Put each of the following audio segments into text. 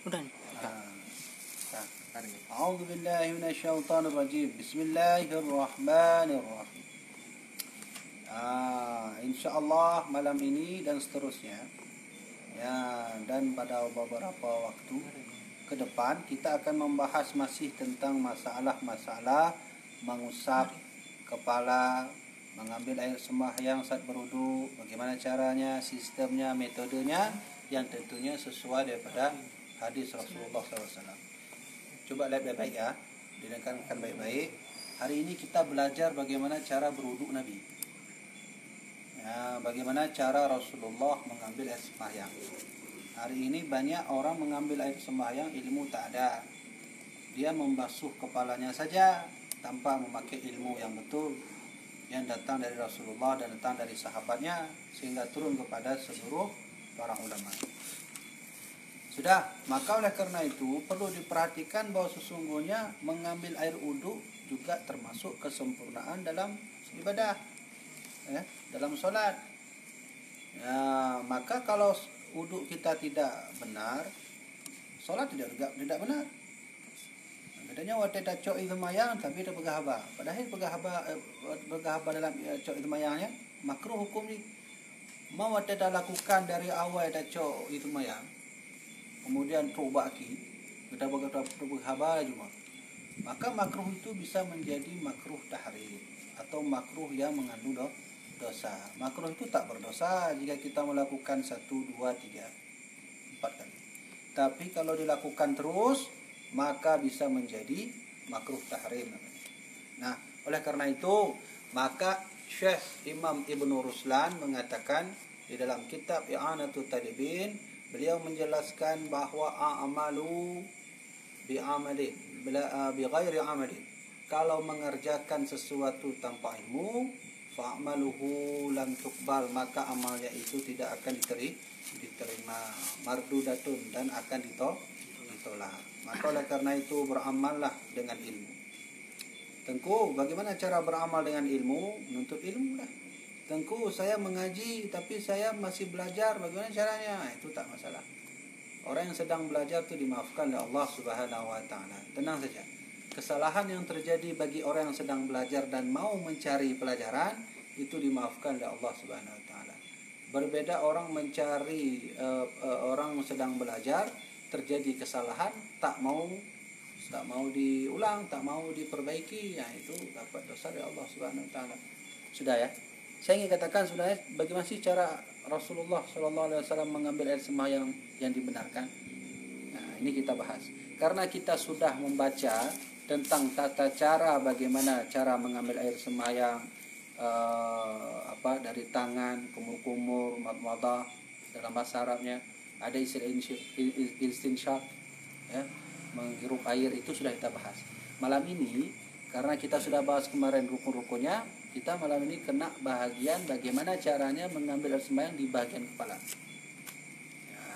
Udah nih. A'udzu billahi minasyaitonir rajim. Bismillahirrahmanirrahim. Insyaallah malam ini dan seterusnya ya, dan pada beberapa waktu ke depan kita akan membahas masih tentang masalah-masalah mengusap kepala, mengambil air sembahyang saat berwudu, bagaimana caranya, sistemnya, metodenya, yang tentunya sesuai daripada hadis Rasulullah SAW. Coba lihat baik-baik ya, didengarkan baik-baik. Hari ini kita belajar bagaimana cara berwudu Nabi. Ya, bagaimana cara Rasulullah mengambil air sembahyang. Hari ini banyak orang mengambil air sembahyang ilmu tak ada. Dia membasuh kepalanya saja tanpa memakai ilmu yang betul yang datang dari Rasulullah dan datang dari sahabatnya sehingga turun kepada seluruh para ulama. Sudah, maka oleh karena itu perlu diperhatikan bahwa sesungguhnya mengambil air wudu juga termasuk kesempurnaan dalam ibadah, ya, dalam solat. Ya, maka kalau wudu kita tidak benar, solat tidak benar. Bedanya waktu kita cok itu mayang tapi ada begahaba. Padahal begahaba dalam cok itu mayangnya makruh hukum ni. Mau waktu kita lakukan dari awal kita cok itu mayang, kemudian coba lagi kita begahaba juga, maka makruh itu bisa menjadi makruh tahrim atau makruh yang mengandung dosa. Makruh itu tak berdosa jika kita melakukan 1, 2, 3, 4 kali. Tapi kalau dilakukan terus maka bisa menjadi makruh tahrim. Nah, oleh karena itu maka Syekh Imam Ibn Ruslan mengatakan di dalam kitab I'anatul Talibin, beliau menjelaskan bahawa a'malu bi'amalin bighairi amalin. Kalau mengerjakan sesuatu tanpa ilmu, fa'amaluhu lam tuqbal, maka amalnya itu tidak akan diterima, mardudatun, dan akan ditolak. Maka oleh karena itu beramallah dengan ilmu. Tengku, bagaimana cara beramal dengan ilmu? Menuntut ilmu lah. Tengku, saya mengaji tapi saya masih belajar, bagaimana caranya? Itu tak masalah. Orang yang sedang belajar itu dimaafkan oleh Allah Subhanahu wa taala. Tenang saja. Kesalahan yang terjadi bagi orang yang sedang belajar dan mau mencari pelajaran itu dimaafkan oleh Allah Subhanahu wa taala. Berbeda orang mencari orang sedang belajar, terjadi kesalahan, tak mau diulang, tak mau diperbaiki, ya itu dapat dosa dari Allah Subhanahu wa taala. Sudah ya. Saya ingin katakan sudah ya, bagaimana sih cara Rasulullah SAW mengambil air sembahyang yang dibenarkan? Nah, ini kita bahas. Karena kita sudah membaca tentang tata cara bagaimana cara mengambil air sembahyang, dari tangan, kumur-kumur, madmadah, dalam bahasa Arabnya ada istilah istinsyaq, ya, menghirup air, itu sudah kita bahas. Malam ini karena kita sudah bahas kemarin rukun-rukunnya, kita malam ini kena bahagian bagaimana caranya mengambil air sembahyang di bagian kepala. Ya.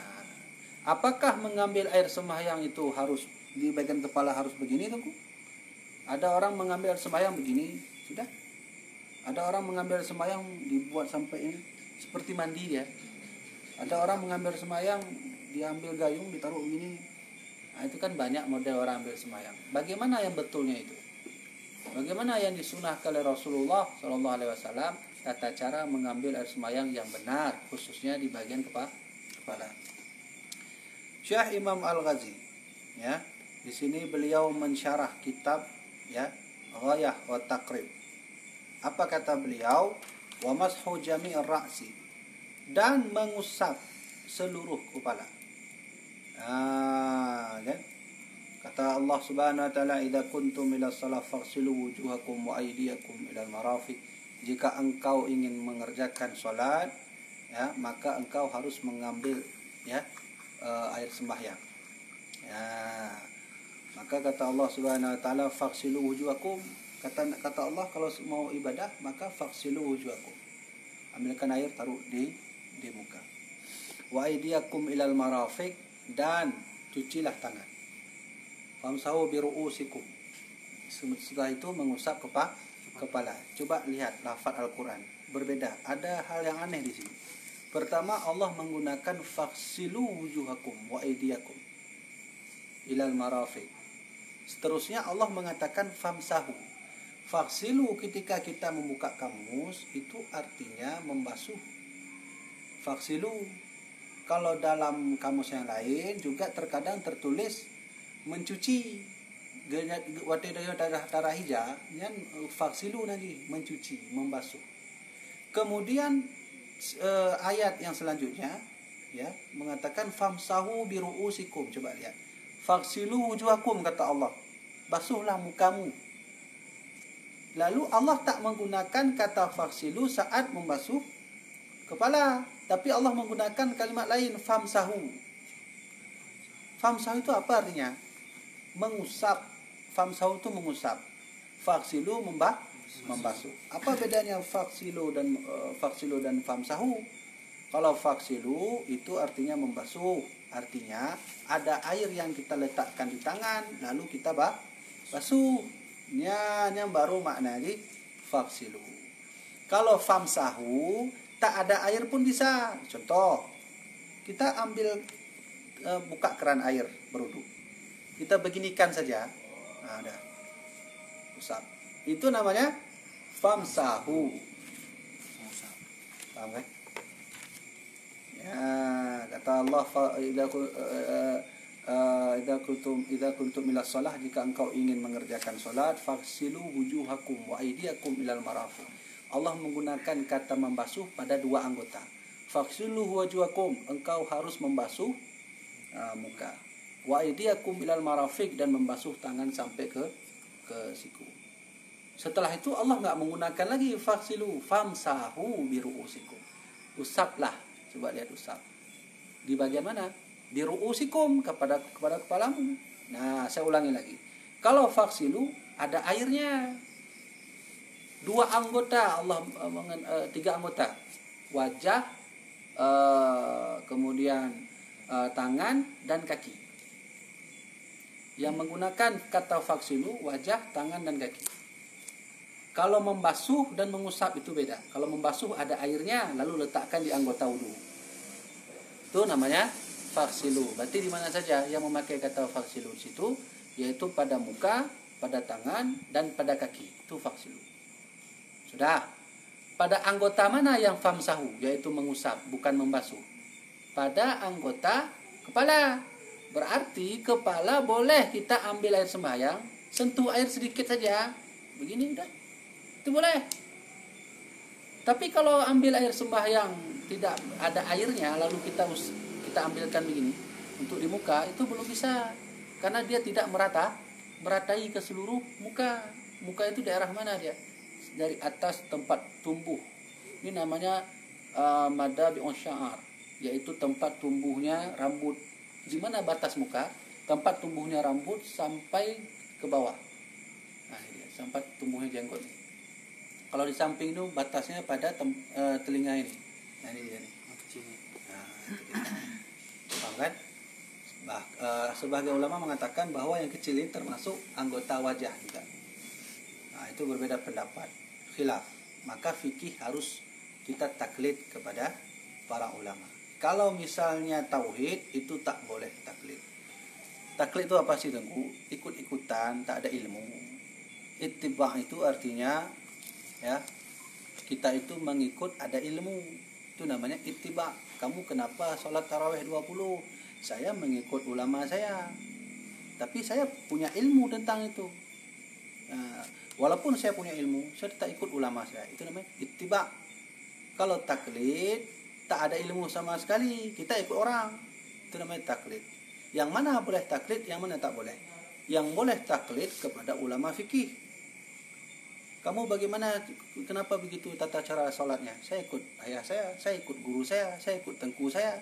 Apakah mengambil air sembahyang itu harus di bagian kepala harus begini, tuh? Ada orang mengambil air sembahyang begini, sudah. Ada orang mengambil air sembahyang dibuat sampai ini seperti mandi ya. Ada orang mengambil air sembahyang diambil gayung ditaruh begini. Nah, itu kan banyak model orang ambil sembahyang. Bagaimana yang betulnya itu? Bagaimana yang disunahkan oleh Rasulullah SAW tata cara mengambil air sembahyang yang benar, khususnya di bagian kepala. Syekh Imam Al-Ghazi, ya, di sini beliau mensyarah kitab, ya, Ghayah wa Taqrib. Apa kata beliau? Wa mashu jami'ir ra'si, dan mengusap seluruh kepala. Kan? Kata Allah Subhanahu wa taala, "Idza kuntum ila shalah faghsilu wujuhakum wa aydiyakum ila al-marafiq." Jika engkau ingin mengerjakan salat, ya, maka engkau harus mengambil, ya, air sembahyang. Ya. Maka kata Allah Subhanahu wa taala, "Faghsilu wujuhakum." Kata Allah kalau mau ibadah, maka faghsilu wujuhakum. Ambilkan air, taruh di muka. Wa aydiyakum ila al-marafiq, dan cucilah tangan. Famsahu bi ru'usikum. Setelah itu mengusap kepala. Coba lihat lafaz Al-Qur'an. Berbeda. Ada hal yang aneh di sini. Pertama, Allah menggunakan faghsilu wujuhakum wa aydiyakum. ilal marafiq. Seterusnya Allah mengatakan famsahu. Faghsilu ketika kita membuka kamus itu artinya membasuh. Faghsilu. Kalau dalam kamus yang lain juga terkadang tertulis mencuci. Wate darah hija yang faghsilu nanti mencuci, membasuh. Kemudian ayat yang selanjutnya ya mengatakan famsahu biruusikum. Coba lihat. Faghsilu wujuhakum kata Allah. Basuhlah mukamu. Lalu Allah tak menggunakan kata faghsilu saat membasuh kepala, tapi Allah menggunakan kalimat lain famsahu. Famsahu itu apa artinya? Mengusap. Famsahu itu mengusap. Faghsilu membasuh. Apa bedanya faghsilu dan famsahu? Kalau faghsilu itu artinya membasuh, artinya ada air yang kita letakkan di tangan lalu kita basuh. Yang baru makna di faghsilu. Kalau famsahu tak ada air pun bisa. Contoh, kita ambil buka keran air berwudu. Kita beginikan saja. Nah, ada. Usap. Itu namanya famsahu. Paham kan? Ya, kata Allah idza kuntum ila shalah, jika engkau ingin mengerjakan salat, faghsilu wujuhakum wa aydiyakum ilal marafiq. Allah menggunakan kata membasuh pada dua anggota. Faghsilu wujuhakum, engkau harus membasuh muka. Wa aydiyakum ilal marafiq, dan membasuh tangan sampai ke siku. Setelah itu Allah enggak menggunakan lagi faghsilu, famsahu biruusikum. Usaplah. Coba lihat usap. Di bagian mana? Di ru'usikum, kepada kepalamu. Nah, saya ulangi lagi. Kalau faghsilu ada airnya. Dua anggota Allah, tiga anggota. Wajah, kemudian tangan dan kaki. Yang menggunakan kata faghsilu wajah, tangan dan kaki. Kalau membasuh dan mengusap itu beda. Kalau membasuh ada airnya lalu letakkan di anggota wudu. Itu namanya faghsilu. Berarti di mana saja yang memakai kata faghsilu situ, yaitu pada muka, pada tangan dan pada kaki. Itu faghsilu. Sudah. Pada anggota mana yang famsahu, yaitu mengusap, bukan membasuh? Pada anggota kepala. Berarti kepala boleh kita ambil air sembahyang, sentuh air sedikit saja. Begini udah. Itu boleh. Tapi kalau ambil air sembahyang tidak ada airnya lalu kita ambilkan begini untuk di muka, itu belum bisa, karena dia tidak meratai ke seluruh muka. Muka itu daerah mana dia? Dari atas tempat tumbuh. Ini namanya mada bi'un sya'ar, yaitu tempat tumbuhnya rambut. Di mana batas muka? Tempat tumbuhnya rambut sampai ke bawah. Nah, ini dia, sampai tumbuhnya jenggot. Kalau di samping itu batasnya pada telinga ini. Nah, ini dia nih. Paham kan? Sebagian ulama mengatakan bahwa yang kecil ini termasuk anggota wajah juga. Nah, itu berbeda pendapat, khilaf. Maka fikih harus kita taklid kepada para ulama. Kalau misalnya tauhid itu tak boleh taklid. Taklid itu apa sih, Tengku? Ikut-ikutan, tak ada ilmu. Ittiba' itu artinya ya, kita itu mengikut ada ilmu. Itu namanya ittiba'. Kamu kenapa sholat tarawih 20? Saya mengikut ulama saya. Tapi saya punya ilmu tentang itu. Nah, walaupun saya punya ilmu, saya tak ikut ulama saya. Itu namanya ittiba'. Kalau taklid, tak ada ilmu sama sekali, kita ikut orang. Itu namanya taklid. Yang mana boleh taklid, yang mana tak boleh? Yang boleh taklid kepada ulama fikih. Kamu bagaimana, kenapa begitu tata cara sholatnya? Saya ikut ayah saya ikut guru saya ikut tengku saya.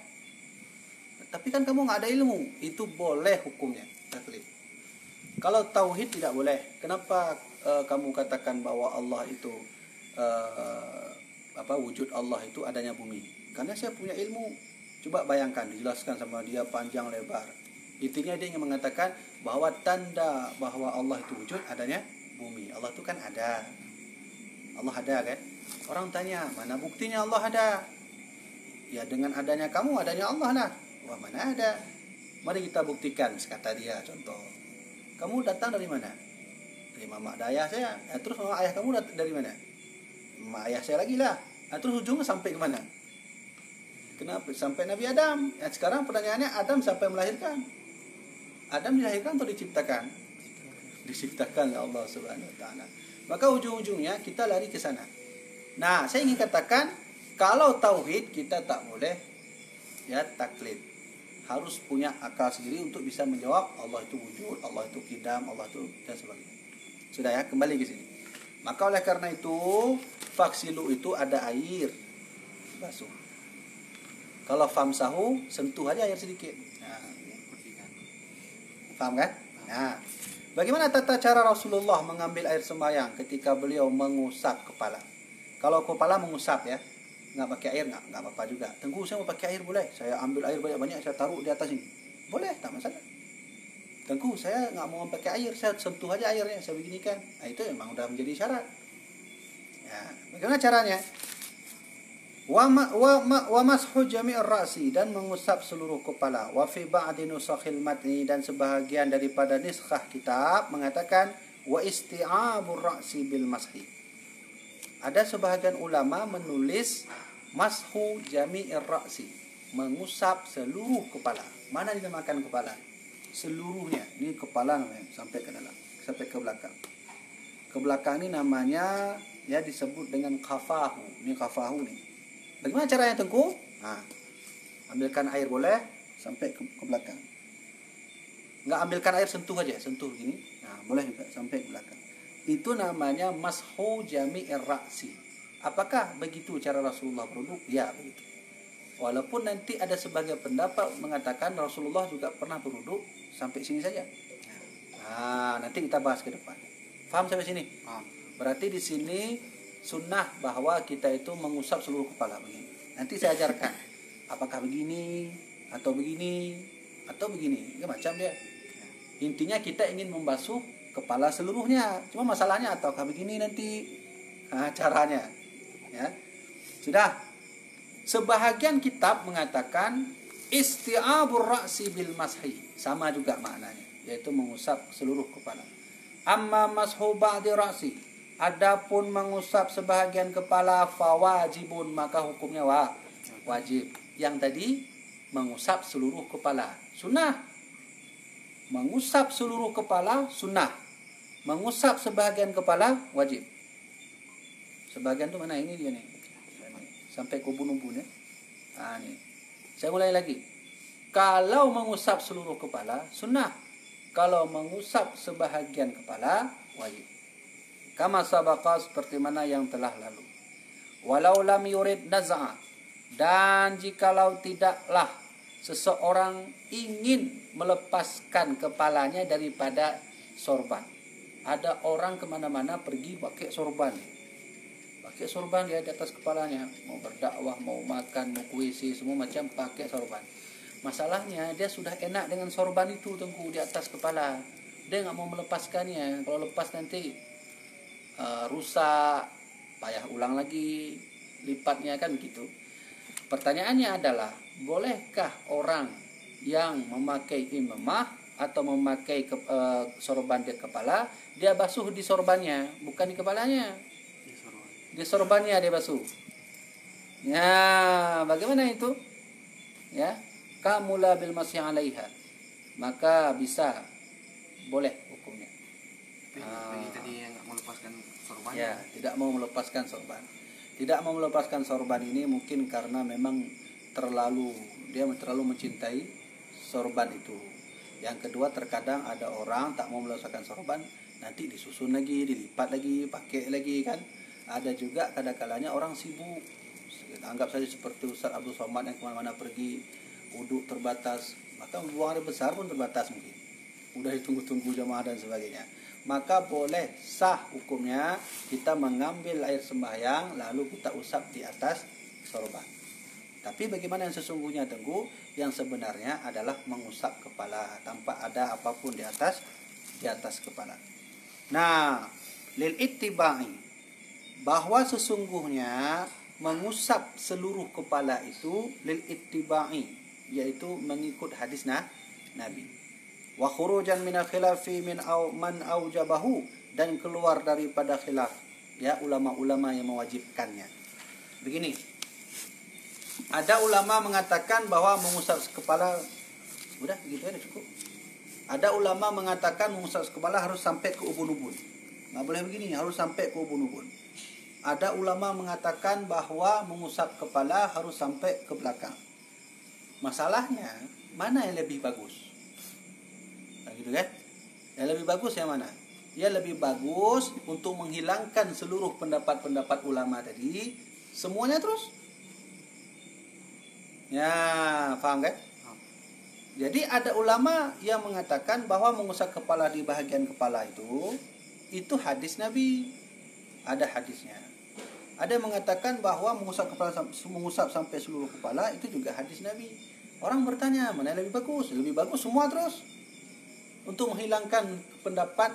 Tapi kan kamu nggak ada ilmu, itu boleh hukumnya taklid. Kalau tauhid tidak boleh. Kenapa kamu katakan bahwa Allah itu wujud Allah itu adanya bumi? Karena saya punya ilmu. Coba bayangkan, dijelaskan sama dia panjang lebar. Intinya dia ingin mengatakan bahwa tanda bahwa Allah itu wujud adanya bumi. Allah itu kan ada. Allah ada kan? Orang tanya, mana buktinya Allah ada? Ya dengan adanya kamu, adanya Allah lah. Wah, mana ada? Mari kita buktikan, kata dia. Contoh, kamu datang dari mana? Dari mama dan ayah saya. Terus mama ayah kamu dari mana? Mama ayah saya lagi lah. Terus ujungnya sampai ke mana? Kenapa? Sampai Nabi Adam. Sekarang pertanyaannya, Adam siapa yang melahirkan? Adam dilahirkan atau diciptakan? Diciptakan oleh Allah Subhanahu wa taala. Maka ujung-ujungnya kita lari ke sana. Nah, saya ingin katakan, kalau tauhid kita tak boleh ya taklid. Harus punya akal sendiri untuk bisa menjawab Allah itu wujud, Allah itu qidam, Allah itu dan sebagainya. Sudah ya, kembali ke sini. Maka oleh karena itu, faksilu itu ada air basuh. Kalau famsahu, sentuh aja air sedikit. Nah, paham kan? Nah, bagaimana tata cara Rasulullah mengambil air sembahyang ketika beliau mengusap kepala? Kalau kepala mengusap ya, nggak pakai air nggak apa-apa juga. Tengku, saya mau pakai air boleh? Saya ambil air banyak-banyak, saya taruh di atas ini. Boleh, tak masalah. Tengku, saya nggak mau pakai air, saya sentuh aja airnya, saya beginikan. Nah, itu memang udah menjadi syarat. Ya, bagaimana caranya? Wa mashu jami'ir ra'si, dan mengusap seluruh kepala. Wa fi ba'di nusakhil matni, dan sebahagian daripada niskhah kitab mengatakan wa isti'abur ra'si bil mashi. Ada sebahagian ulama menulis mashu jami'ir ra'si, mengusap seluruh kepala. Mana dinamakan kepala? Seluruhnya. Ini kepala namanya, sampai ke dalam, sampai ke belakang. Ke belakang ini namanya ya disebut dengan kafahu. Ini kafahu nih. Bagaimana caranya Tengku? Nah, ambilkan air boleh sampai ke belakang. Nggak ambilkan air, sentuh aja, sentuh gini. Nah, boleh juga sampai ke belakang. Itu namanya mashu jami'ir ra'si. Apakah begitu cara Rasulullah berwudu? Ya, begitu. Walaupun nanti ada sebagian pendapat mengatakan Rasulullah juga pernah berwudu sampai sini saja. Nah, nanti kita bahas ke depan. Faham sampai sini? Berarti di sini sunnah bahwa kita itu mengusap seluruh kepala begini. Nanti saya ajarkan apakah begini atau begini atau begini. Ya, macam dia. Intinya kita ingin membasuh kepala seluruhnya. Cuma masalahnya ataukah begini nanti caranya. Ya. Sudah. Sebahagian kitab mengatakan isti'abur ra'si bil mashi. Sama juga maknanya, yaitu mengusap seluruh kepala. Amma mashu ba'di ra'si, adapun mengusap sebahagian kepala, fawajibun, maka hukumnya wajib. Yang tadi mengusap seluruh kepala sunnah. Mengusap seluruh kepala sunnah. Mengusap sebahagian kepala wajib. Sebahagian itu mana? Ini dia nih. Sampai ke ubun-ubun ya. Nah, nih. Saya mulai lagi. Kalau mengusap seluruh kepala sunnah. Kalau mengusap sebahagian kepala wajib. Kama sabaqa, seperti mana yang telah lalu. Walau lam yurid naz'a, dan jikalau tidaklah seseorang ingin melepaskan kepalanya daripada sorban. Ada orang kemana-mana pergi pakai sorban. Pakai sorban dia di atas kepalanya. Mau berdakwah, mau makan, mau kuisi, semua macam pakai sorban. Masalahnya dia sudah enak dengan sorban itu Tengku di atas kepala. Dia nggak mau melepaskannya. Kalau lepas nanti rusak, payah ulang lagi lipatnya, kan begitu. Pertanyaannya adalah, bolehkah orang yang memakai imamah atau memakai sorban di kepala, dia basuh di sorbannya, bukan di kepalanya? Di sorbannya dia basuh. Ya, bagaimana itu? Ya, kamula bil masih 'alaiha. Maka bisa, boleh hukumnya. Bagi tadi yang nggak melepaskan sorban. Ya, tidak mau melepaskan sorban. Tidak mau melepaskan sorban ini mungkin karena memang dia terlalu mencintai sorban itu. Yang kedua, terkadang ada orang tak mau melepaskan sorban, nanti disusun lagi, dilipat lagi, pakai lagi, kan. Ada juga kadang-kalanya orang sibuk. Anggap saja seperti Ustaz Abdul Somad yang kemana-mana pergi, wudhu terbatas, maka buang air besar pun terbatas mungkin. Udah ditunggu-tunggu jamaah dan sebagainya. Maka boleh, sah hukumnya kita mengambil air sembahyang lalu kita usap di atas sorban. Tapi bagaimana yang sesungguhnya Tengku? Yang sebenarnya adalah mengusap kepala tanpa ada apapun di atas kepala. Nah, lil ittiba'i, bahwa sesungguhnya mengusap seluruh kepala itu lil ittiba'i, yaitu mengikut hadis Nabi. Wa khurujan min khilafi min man aujabahu, dan keluar daripada khilaf ya ulama-ulama yang mewajibkannya. Begini. Ada ulama mengatakan bahwa mengusap kepala udah begitu aja cukup. Ada ulama mengatakan mengusap kepala harus sampai ke ubun-ubun. Nggak boleh begini, harus sampai ke ubun-ubun. Ada ulama mengatakan bahwa mengusap kepala harus sampai ke belakang. Masalahnya, mana yang lebih bagus? Nah, gitu kan? Yang lebih bagus yang mana? Ya lebih bagus untuk menghilangkan seluruh pendapat-pendapat ulama tadi, semuanya terus. Ya, paham kan? Jadi ada ulama yang mengatakan bahwa mengusap kepala di bahagian kepala itu hadis Nabi. Ada hadisnya. Ada yang mengatakan bahwa mengusap sampai seluruh kepala itu juga hadis Nabi. Orang bertanya, mana yang lebih bagus? Lebih bagus semua terus. Untuk menghilangkan pendapat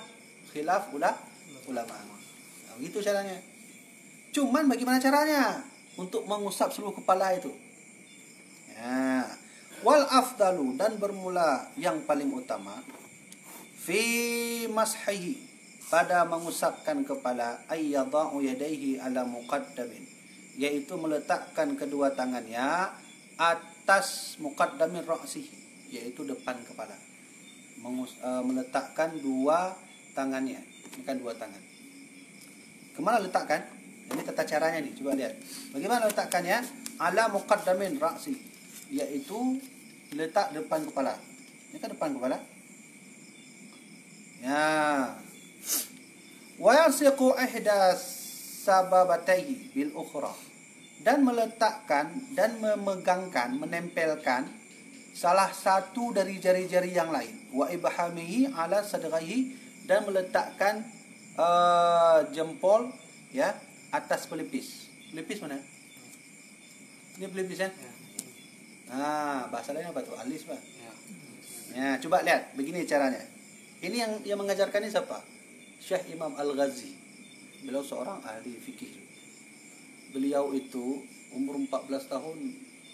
khilaf ulama. Nah, begitu caranya. Cuman bagaimana caranya untuk mengusap seluruh kepala itu? Ya. Wal afdalu, dan bermula yang paling utama fi mashihi, pada mengusapkan kepala, ayyadha'u yadayhi ala muqaddamin, yaitu meletakkan kedua tangannya atas muqaddamin ra'sihi, yaitu depan kepala. Meletakkan dua tangannya. Ini kan dua tangan. Kemana letakkan? Ini tata caranya nih, coba lihat. Bagaimana letakkannya? Ala muqaddamin ra'si, yaitu letak depan kepala. Ini kan depan kepala. Ya. Wa yasiqu ihdas sababatayhi bil ukhra, dan meletakkan dan memegangkan, menempelkan salah satu dari jari-jari yang lain. Wa ibhamihi ala sadghaihi, dan meletakkan jempol ya atas pelipis. Pelipis mana? Ini pelipis kan? Nah, bahasa lain apa tuh? Alis, Pak. Ya, coba lihat, begini caranya. Ini yang mengajarkan ini siapa? Syekh Imam Al-Ghazi. Beliau seorang ahli fikih. Beliau itu umur 14 tahun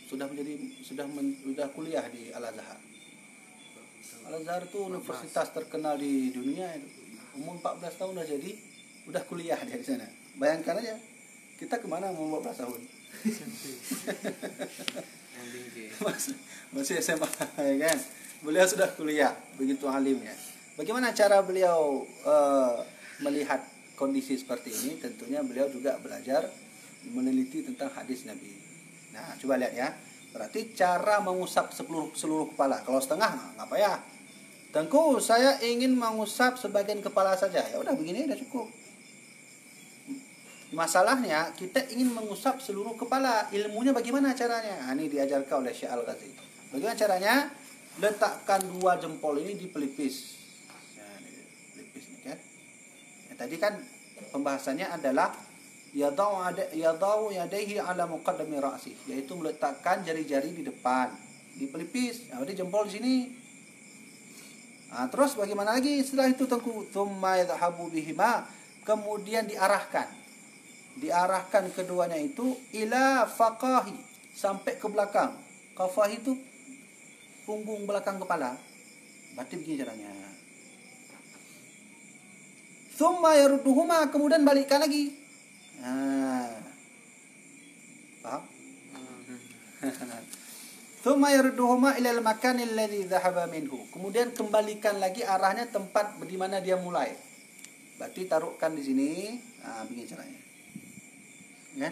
sudah kuliah di Al-Azhar. Al-Azhar itu universitas terkenal di dunia itu. Umur 14 tahun udah kuliah di sana. Bayangkan aja, kita kemana umur 14 tahun? Masih SMA ya kan. Beliau sudah kuliah, begitu alimnya. Bagaimana cara beliau melihat kondisi seperti ini? Tentunya beliau juga belajar meneliti tentang hadis Nabi. Nah, coba lihat ya. Berarti cara mengusap seluruh kepala. Kalau setengah nggak payah. Tengku, saya ingin mengusap sebagian kepala saja. Ya udah begini udah cukup. Masalahnya kita ingin mengusap seluruh kepala. Ilmunya bagaimana caranya? Nah, ini diajarkan oleh Syekh Al-Ghazi. Bagaimana caranya? Letakkan dua jempol ini di pelipis. Nah, pelipis ini kan. Ya, tadi kan pembahasannya adalah yadau yadaihi ala muqaddami ra'si, yaitu meletakkan jari-jari di depan, di pelipis. Nah, jadi jempol di sini. Nah, terus bagaimana lagi setelah itu? Tengku tsumma yadhhabu bihima, kemudian diarahkan keduanya itu ila faqahi, sampai ke belakang. Qafah itu punggung belakang kepala. Berarti begini caranya. Tsumma yarudduhuma, kemudian balikkan lagi. Nah. Paham? Tsumma yarudduhuma ila al-makan alladhi dhahaba minhu. Kemudian kembalikan lagi arahnya tempat di mana dia mulai. Berarti taruhkan di sini. Nah, begini caranya. Ya.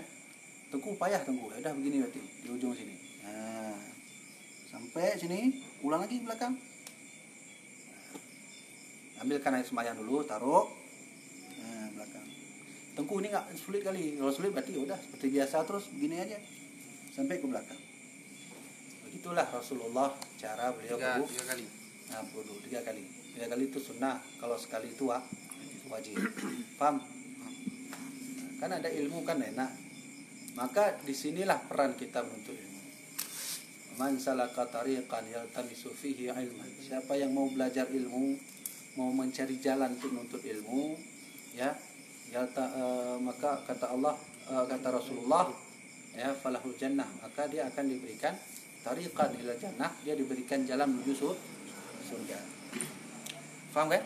Tengku payah tengku. Ya udah begini berarti di ujung sini. Nah. Sampai sini, ulang lagi ke belakang. Ambilkan air sembahyang dulu, taruh. Nah, belakang. Tengku ini enggak sulit kali. Kalau sulit berarti udah seperti biasa terus begini aja. Sampai ke belakang. Begitulah Rasulullah cara beliau tiga kali. Nah, tiga kali. Tiga kali itu sunnah. Kalau sekali itu wajib. Paham? Kan ada ilmu kan enak. Maka disinilah peran kita menuntut ilmu. Man salaka tariqan yaltamisu fihi ilman. Siapa yang mau belajar ilmu, mau mencari jalan untuk menuntut ilmu, ya, maka kata Allah, kata Rasulullah, ya, falahul jannah, maka dia akan diberikan tariqan ila jannah, dia diberikan jalan menuju surga. Paham kan?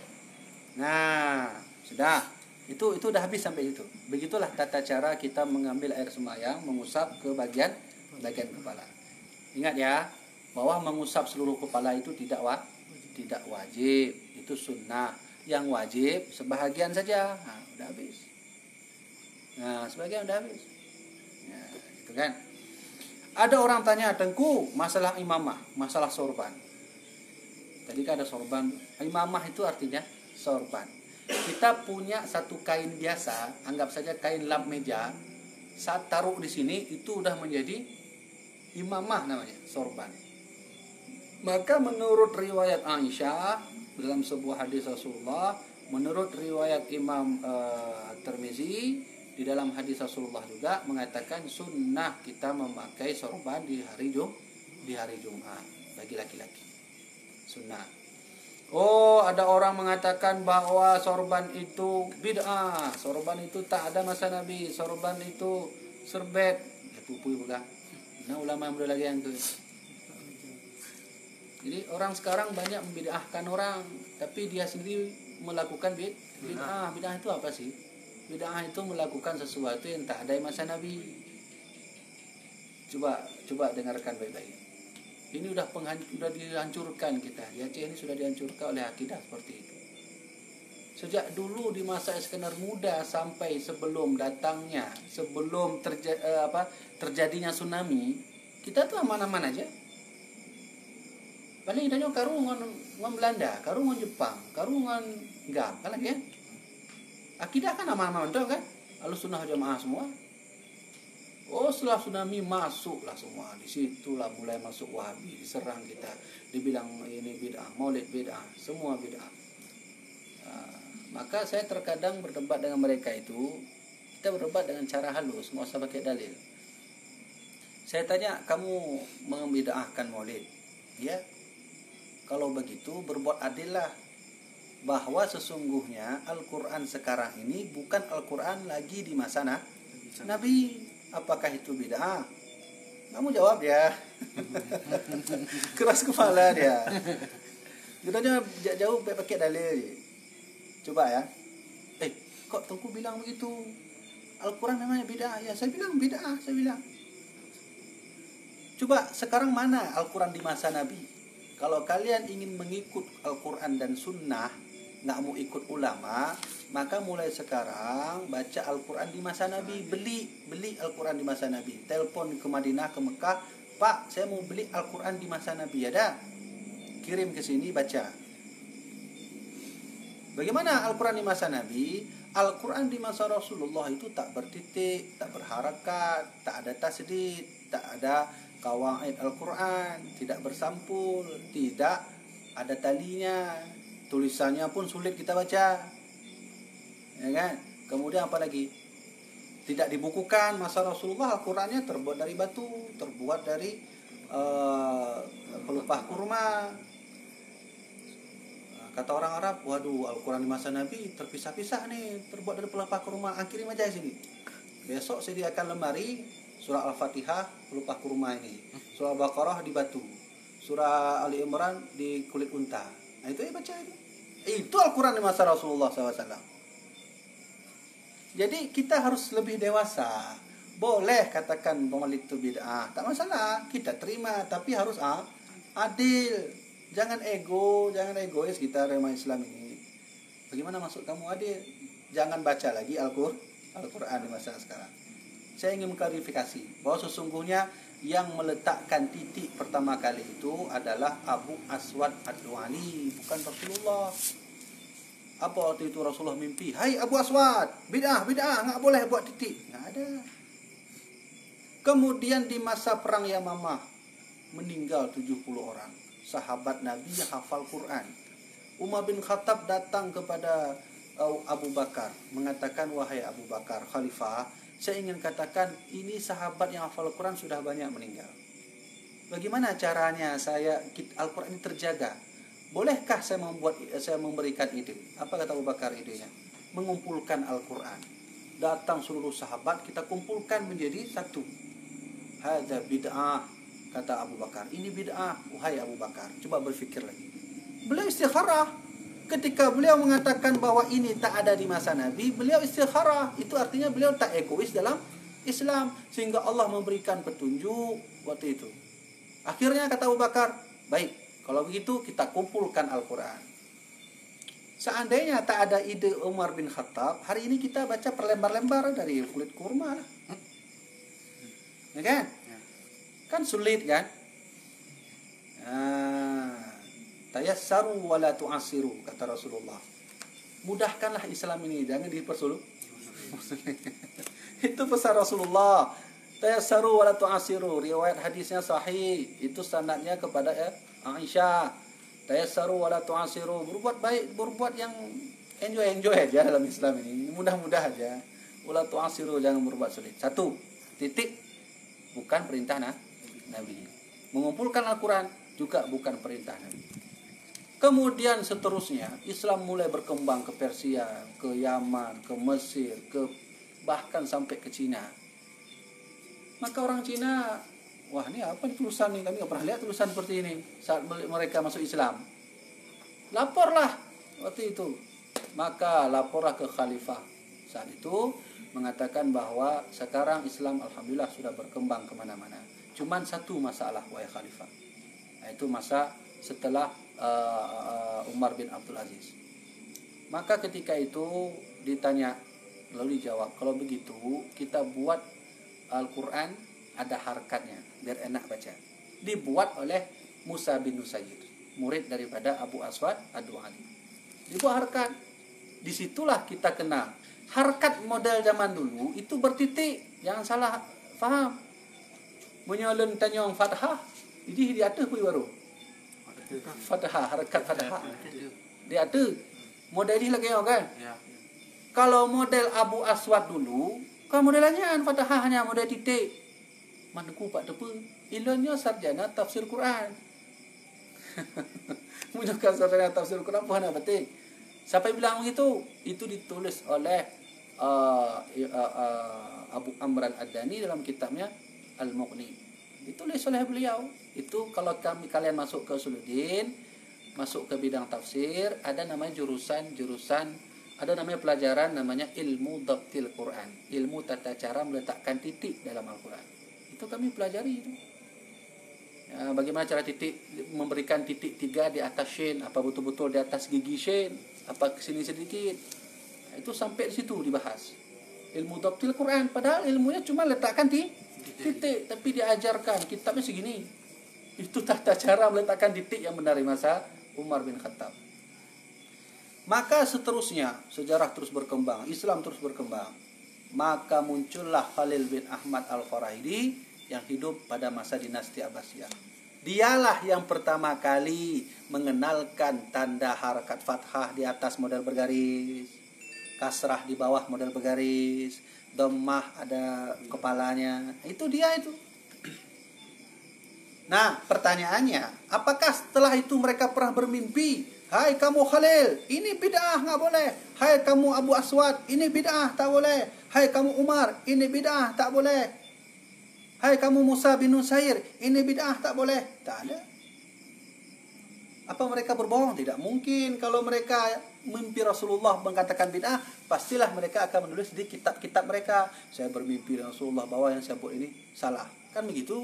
Nah, sudah. Itu udah habis sampai itu. Begitulah tata cara kita mengambil air sembahyang, mengusap ke bagian kepala. Ingat ya, bahwa mengusap seluruh kepala itu tidak wajib, itu sunnah. Yang wajib sebahagian saja. Nah, udah habis. Nah, sebagian udah habis. Nah, itu kan. Ada orang tanya, Tengku, masalah imamah, masalah sorban. Tadi kan ada sorban. Imamah itu artinya sorban. Kita punya satu kain biasa, anggap saja kain lap meja. Saat taruh di sini itu udah menjadi imamah namanya, sorban. Maka menurut riwayat Aisyah dalam sebuah hadis Rasulullah, menurut riwayat Imam Tirmizi di dalam hadis Rasulullah juga mengatakan sunnah kita memakai sorban di hari Jumat bagi laki-laki. Sunnah. Oh, ada orang mengatakan bahwa sorban itu bid'ah, sorban itu tak ada masa Nabi, sorban itu serbet. Ya pupui bukan. Nah, ulama yang lagi yang tu. Jadi orang sekarang banyak membid'ahkan orang, tapi dia sendiri melakukan bid'ah. Bid'ah itu apa sih? Bid'ah itu melakukan sesuatu yang tak ada masa Nabi. Coba dengarkan baik-baik. Ini udah dihancurkan kita. Di Aceh ini sudah dihancurkan oleh akidah seperti itu. Sejak dulu di masa Iskandar Muda sampai sebelum terjadinya tsunami, kita tuh aman-aman aja. Paling idanya karungan Belanda, karungan Jepang, karungan Gam, kan lagi ya? Akidah kan aman-aman tuh kan? Lalu sunnah jamaah semua. Oh, setelah tsunami masuklah semua. Disitulah mulai masuk Wahabi, diserang kita, dibilang ini bid'ah, maulid bid'ah, semua bid'ah. Maka saya terkadang berdebat dengan mereka itu, kita berdebat dengan cara halus, nggak usah pakai dalil. Saya tanya, kamu membid'ahkan maulid? Ya, kalau begitu berbuat adillah bahwa sesungguhnya Al-Quran sekarang ini bukan Al-Quran lagi di masa Nabi. Apakah itu bid'ah? Kamu jawab ya. Keras kepala dia. Kita jauh pakai dalil. Coba ya. Kok Tengku bilang begitu? Al-Quran namanya bid'ah. Ya, saya bilang bid'ah, saya bilang. Coba sekarang mana Al-Quran di masa Nabi? Kalau kalian ingin mengikut Al-Quran dan Sunnah, nggak mau ikut ulama, maka mulai sekarang baca Al-Quran di masa Nabi. Beli Al-Quran di masa Nabi. Telepon ke Madinah, ke Mekah, Pak, saya mau beli Al-Quran di masa Nabi. Ada? Kirim ke sini, baca. Bagaimana Al-Quran di masa Nabi? Al-Quran di masa Rasulullah itu tak bertitik, tak berharakat, tak ada tasdid, tak ada qawaid Al-Quran, tidak bersampul, tidak ada talinya, tulisannya pun sulit kita baca. Ya kan? Kemudian apa lagi? Tidak dibukukan. Masa Rasulullah Al-Qurannya terbuat dari batu, terbuat dari pelepah kurma. Kata orang Arab, waduh, Al-Quran di masa Nabi terpisah-pisah nih, terbuat dari pelepah kurma. Kirim aja sini. Besok sediakan lemari, surah Al-Fatihah pelepah kurma ini, surah Al-Baqarah di batu, surah Ali Imran di kulit unta. Nah, itu ya baca itu. Itu Al-Quran di masa Rasulullah SAW. Jadi kita harus lebih dewasa. Boleh katakan maulid itu bid'ah, tak masalah, kita terima, tapi harus adil. Jangan jangan egois kita remah Islam ini. Bagaimana maksud kamu adil? Jangan baca lagi Al-Quran di masa sekarang. Saya ingin mengklarifikasi bahwa sesungguhnya yang meletakkan titik pertama kali itu adalah Abu Aswad Ad-Du'ali, bukan Rasulullah. Apa waktu itu Rasulullah mimpi, hai Abu Aswad, bid'ah, nggak boleh buat titik. Nggak ada. Kemudian di masa perang Yamamah meninggal 70 orang. Sahabat Nabi yang hafal Quran. Umar bin Khattab datang kepada Abu Bakar, mengatakan, wahai Abu Bakar, Khalifah, saya ingin katakan ini sahabat yang hafal Quran sudah banyak meninggal. Bagaimana caranya Al-Quran ini terjaga? Bolehkah saya memberikan ide? Apa kata Abu Bakar idenya? Mengumpulkan Al-Quran. Datang seluruh sahabat, kita kumpulkan menjadi satu. Hadza bid'ah, kata Abu Bakar. Ini bid'ah, wahai Abu Bakar. Coba berpikir lagi. Beliau istikharah. Ketika beliau mengatakan bahwa ini tak ada di masa Nabi, beliau istikharah. Itu artinya beliau tak egois dalam Islam, sehingga Allah memberikan petunjuk waktu itu. Akhirnya kata Abu Bakar, baik, kalau begitu kita kumpulkan Al-Quran. Seandainya tak ada ide Umar bin Khattab, hari ini kita baca per lembar-lembar dari kulit kurma lah. Ya kan? Kan sulit kan? Tayassaru wa la tu'assiru, kata Rasulullah. Mudahkanlah Islam ini, jangan dipersulit. Itu pesan Rasulullah. Tayassaru wa la tu'assiru. Riwayat hadisnya sahih. Itu sanadnya kepada Aisyah. Tayassaru wa la tu'assiru. Berbuat baik, berbuat yang enjoy aja dalam Islam ini. Mudah-mudah aja. Wa la tu'assiru, jangan berbuat sulit. Satu, titik. Bukan perintah Nabi. Mengumpulkan Al-Quran juga bukan perintah Nabi. Kemudian seterusnya Islam mulai berkembang ke Persia, ke Yaman, ke Mesir, bahkan sampai ke Cina. Maka orang Cina, wah ini apa nih tulisan nih, kami nggak pernah lihat tulisan seperti ini saat mereka masuk Islam. Laporlah waktu itu. Maka laporlah ke khalifah saat itu, mengatakan bahwa sekarang Islam alhamdulillah sudah berkembang kemana-mana. Cuman satu masalah, wahai khalifah, yaitu masa setelah Umar bin Abdul Aziz. Maka ketika itu ditanya, lalu dijawab, kalau begitu kita buat Al-Quran ada harakatnya biar enak baca. Dibuat oleh Musa bin Nusair, murid daripada Abu Aswad Ad-Du'ali. Dibuat harakat. Disitulah kita kenal harakat model zaman dulu itu bertitik. Jangan salah faham. Menyolong tanyong fathah, jadi di atas pun baru fathah, harakat fathah. Di atas model ini lagi kan? Ya. Kalau model Abu Aswad dulu, kan modelannya fathah hanya model titik. Mana ku pak depa? Ilonnya sarjana tafsir Quran. Menunjukkan sarjana tafsir Quran pun ada betul. Siapa yang bilang begitu? Itu ditulis oleh Abu Amran Ad-Dani dalam kitabnya Al-Mughni. Ditulis oleh beliau. Itu kalau kalian masuk ke Usuluddin, masuk ke bidang tafsir, ada namanya jurusan, ada namanya pelajaran namanya ilmu dhabtil Quran, ilmu tata cara meletakkan titik dalam Al-Quran. Itu kami pelajari itu. Ya, bagaimana cara titik, memberikan titik 3 di atas shin, apa betul-betul di atas gigi shin, apa kesini sedikit. Nah, itu sampai di situ dibahas. Ilmu dhabtil Quran, padahal ilmunya cuma letakkan titik, tapi diajarkan kitabnya segini. Itu tata cara meletakkan titik yang benar di masa Umar bin Khattab. Maka seterusnya sejarah terus berkembang, Islam terus berkembang. Maka muncullah Khalil bin Ahmad Al-Farahidi yang hidup pada masa dinasti Abbasiyah. Dialah yang pertama kali mengenalkan tanda harakat fathah di atas model bergaris, kasrah di bawah model bergaris, dhammah ada kepalanya. Itu dia itu. Nah, pertanyaannya, apakah setelah itu mereka pernah bermimpi, hai kamu Khalil, ini bid'ah, nggak boleh. Hai kamu Abu Aswad, ini bid'ah, tak boleh. Hai kamu Umar, ini bid'ah, tak boleh. Hai kamu Musa bin Nusair, ini bid'ah, tak boleh. Tak ada. Apa mereka berbohong? Tidak mungkin. Kalau mereka mimpi Rasulullah mengatakan bid'ah, pastilah mereka akan menulis di kitab-kitab mereka. Saya bermimpi Rasulullah bahwa yang saya buat ini salah. Kan begitu?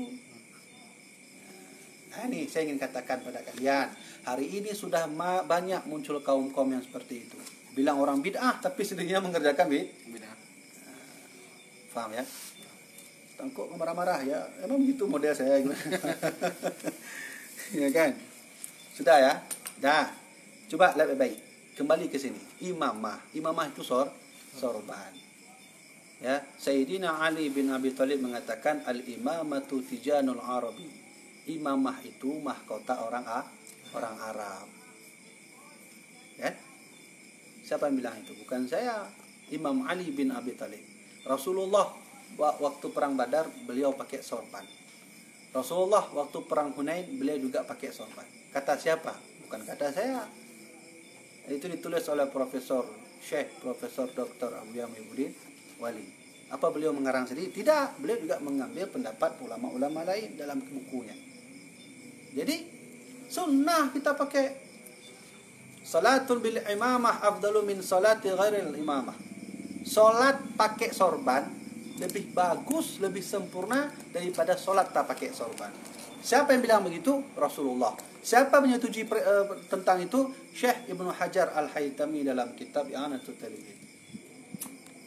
Nah, ini saya ingin katakan pada kalian, hari ini sudah banyak muncul kaum-kaum yang seperti itu. Bilang orang bid'ah tapi sedihnya mengerjakan bid'ah. Faham ya? Tangkuk marah-marah ya. Emang begitu model saya. Ya kan? Sudah ya? Dah. Coba lihat baik. Kembali ke sini. Imamah. Imamah itu sorban. Ya, Sayyidina Ali bin Abi Thalib mengatakan al-imamatu tijanul arabi. Imamah itu mahkota orang Arab. Ya? Siapa yang bilang itu? Bukan saya. Imam Ali bin Abi Thalib. Rasulullah waktu perang Badar beliau pakai sorban. Rasulullah waktu perang Hunain beliau juga pakai sorban. Kata siapa? Bukan kata saya. Itu ditulis oleh Profesor Dr. Abu Yaminuddin Wali. Apa beliau mengarang sendiri? Tidak. Beliau juga mengambil pendapat ulama-ulama lain dalam bukunya. Jadi sunnah kita pakai Salatul bil imamah afdalu min salati ghairil imamah. Solat pakai sorban lebih bagus, lebih sempurna daripada solat tak pakai sorban. Siapa yang bilang begitu? Rasulullah. Siapa menyetujui tentang itu? Syekh Ibnu Hajar Al-Haytami dalam kitab I'anatul Talibin.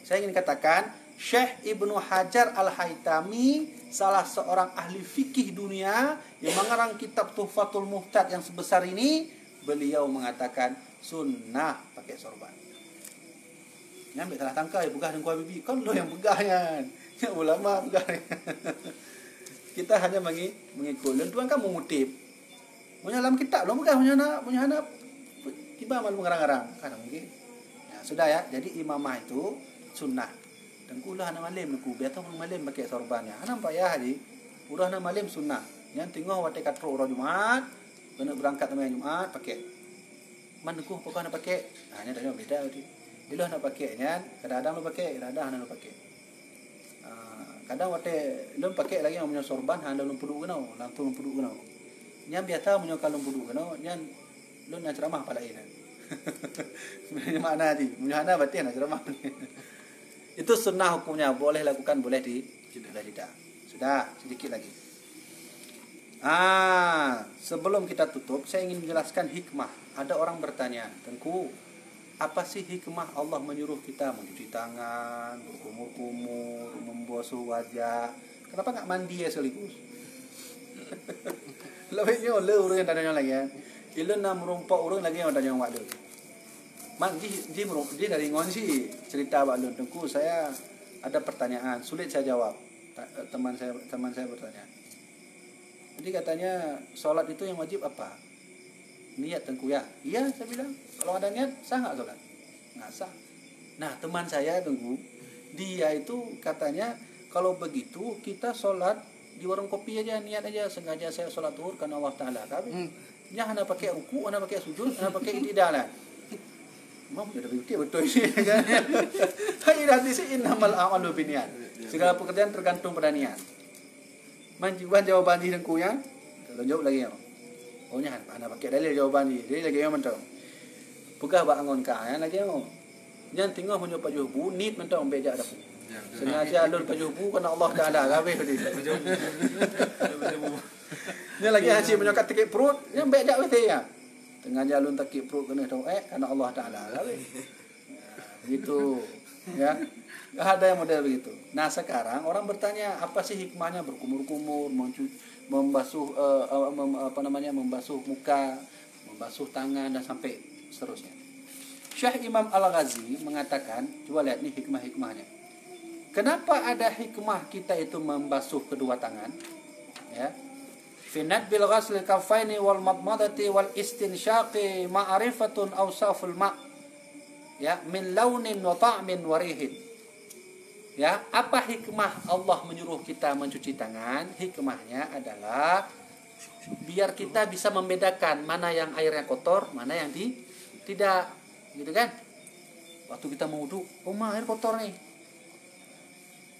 Saya ingin katakan, Syekh Ibnu Hajar Al-Haytami salah seorang ahli fikih dunia yang mengarang kitab Tuhfatul Muhtad yang sebesar ini. Beliau mengatakan sunnah pakai sorban. Ni ambil salah tangka, pegah dengan Habibie. Kan lo yang pegahnya. Ya ulama pegah. Kita hanya mengikut. Dan tuan kan mengutip. Punya dalam kitab lo pegah punya anak tiba malu mengarang-arang. Kan mungkin. Ya, sudah ya. Jadi imamah itu sunnah. Dan kulah anak malim aku biar tahu malim pakai sorbannya. Nampak ya haji. Udah anak malim sunnah. Yang tengok watak katro orang Jumaat. Kena berangkat sama Jumaat pakai. Mana ku pokok nak pakai? Ah ni dah beda tadi. Bila nak pakai kan? Kadang-kadang lu pakai, kadang-kadang lu pakai. Kadang wate lu pakai lagi yang punya sorban hang lu puduk kenau, lantung lu puduk kenau. Nyam biasa punya kalau puduk kenau, nyan lu nak ceramah pada ini. Sebenarnya makna tadi, punya ana berarti nak ceramah. Itu sunnah hukumnya, boleh lakukan, boleh tidak. Sudah, sedikit lagi. Sebelum kita tutup, saya ingin menjelaskan hikmah. Ada orang bertanya, Tengku, apa sih hikmah Allah menyuruh kita mencuci tangan, berkumur-kumur, membasuh wajah? Kenapa enggak mandi ya sekaligus? Lebihnya le urang yang tanya lagi ya. Ilu nak merompak urang lagi yang tanya wak lu. Man ji dari ngonsi cerita wak lu. Tengku, saya ada pertanyaan, sulit saya jawab. Teman saya bertanya. Jadi katanya solat itu yang wajib apa? Niat Tengku ya. Iya saya bilang. Kalau ada niat sah nggak solat? Nggak sah. Nah teman saya Tengku, dia itu katanya kalau begitu kita solat di warung kopi aja, niat aja sengaja saya solat zuhur karena Allah Taala. Tapi jangan pakai ruku, anda pakai sujud, anda pakai i'tidalan. Mau jadi betul ini kan? Hai hadis innamal a'malu binniyat. Segala pekerjaan tergantung pada niat. Manjuan jawaban ni Tengku ya. Kalau jawab lagi ya. Oh nyan, mana pakai dalil jawaban ni. Dia lagi yang mentang. Pegah bak angon ka ya lagi yang. Nyan tengok punya pajuh bu nit mentang bejak dah. Sengaja alun pajuh bu kerana Allah Taala gawe tadi. Ni lagi haji menyokat tekik perut, yang bejak betul ya. Sengaja alun tekik perut kena tahu kerana Allah Taala gawe. Gitu ya. Ada yang model begitu. Nah sekarang orang bertanya apa sih hikmahnya berkumur-kumur, membasuh membasuh muka, membasuh tangan dan sampai seterusnya. Syekh Imam Al-Ghazi mengatakan, coba lihat nih hikmah-hikmahnya. Kenapa ada hikmah kita itu membasuh kedua tangan? Ya. Fi nadbil ghasl kaffaini wal madmadati wal istinsyaqi ma'rifatun awsaful ma'. Ya, min launin wa ta'min wa rihin. Ya, apa hikmah Allah menyuruh kita mencuci tangan? Hikmahnya adalah biar kita bisa membedakan mana yang airnya kotor, mana yang tidak, gitu kan? Waktu kita mau wudu, air kotor nih.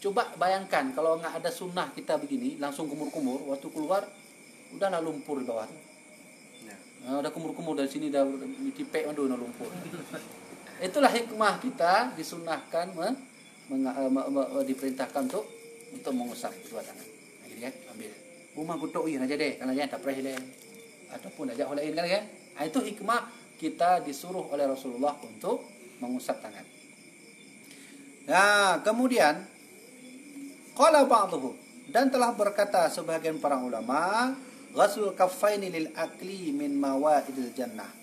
Coba bayangkan kalau nggak ada sunnah kita begini, langsung kumur-kumur, waktu keluar udahlah lumpur di bawah. Nah, udah kumur-kumur dari sini dah ditipek udah lumpur. Itulah hikmah kita disunnahkan diperintahkan untuk mengusap kedua tangan. Nah, gini kan, ambil. Rumah kutuk aja deh, kalau jangan tak pernah deh. Ataupun ajak orang lain kan ya. Nah, itu hikmah kita disuruh oleh Rasulullah untuk mengusap tangan. Nah, kemudian qala ba'dhum, dan telah berkata sebahagian para ulama, ghaslul kaffaini lil akli min mawaidil jannah.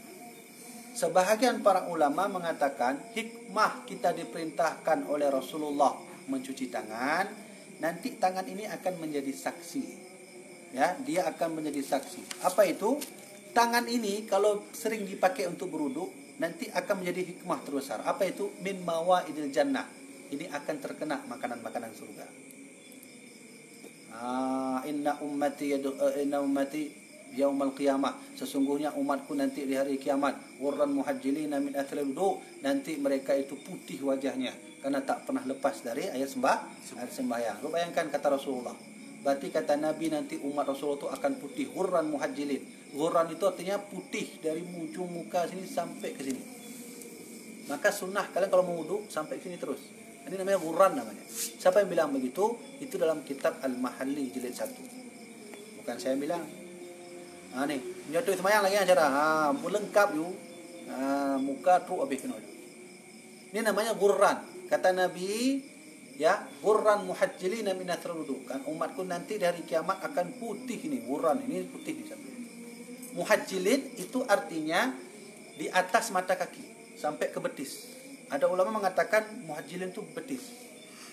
Sebahagian para ulama mengatakan hikmah kita diperintahkan oleh Rasulullah mencuci tangan, nanti tangan ini akan menjadi saksi. Ya, dia akan menjadi saksi. Apa itu? Tangan ini kalau sering dipakai untuk berwudu, nanti akan menjadi hikmah terbesar. Apa itu? Min mawaidil jannah. Ini akan terkena makanan-makanan surga. Inna ummati yaumal qiyamah, sesungguhnya umatku nanti di hari kiamat, warran muhajjilina min athari wudu, nanti mereka itu putih wajahnya karena tak pernah lepas dari air sembahyang. Kau bayangkan kata Rasulullah. Berarti kata Nabi nanti umat Rasulullah itu akan putih, warran muhajjilin, Ghurran itu artinya putih dari ujung muka sini sampai ke sini. Maka sunnah kalian kalau mau wudu sampai ke sini terus. Ini namanya ghurran namanya. Siapa yang bilang begitu? Itu dalam kitab Al-Mahalli jilid 1. Bukan saya yang bilang. Nih, nyoto semayang lagi acara. Lengkap you. Muka truk habis kena. Ini namanya ghurran. Kata Nabi, ya, ghurran muhajjilina min athar wudu. Kan umatku nanti dari kiamat akan putih ini, ghurran ini putih di samping. Muhajjilin itu artinya di atas mata kaki sampai ke betis. Ada ulama mengatakan muhajjilin itu betis.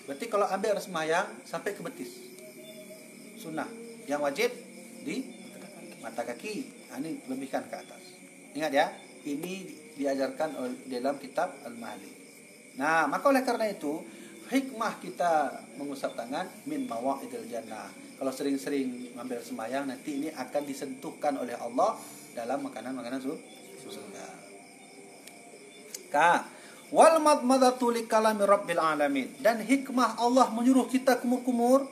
Berarti kalau ambil semayang sampai ke betis. Sunnah. Yang wajib di mata kaki. Ini lebihkan ke atas. Ingat ya, ini diajarkan dalam kitab Al-Mahalli. Nah, maka oleh karena itu hikmah kita mengusap tangan min mawa'idil jannah. Kalau sering-sering ngambil semayang, nanti ini akan disentuhkan oleh Allah dalam makanan-makanan surga. Wal madmadatu li kalami rabbil alamin. Dan hikmah Allah menyuruh kita kumur-kumur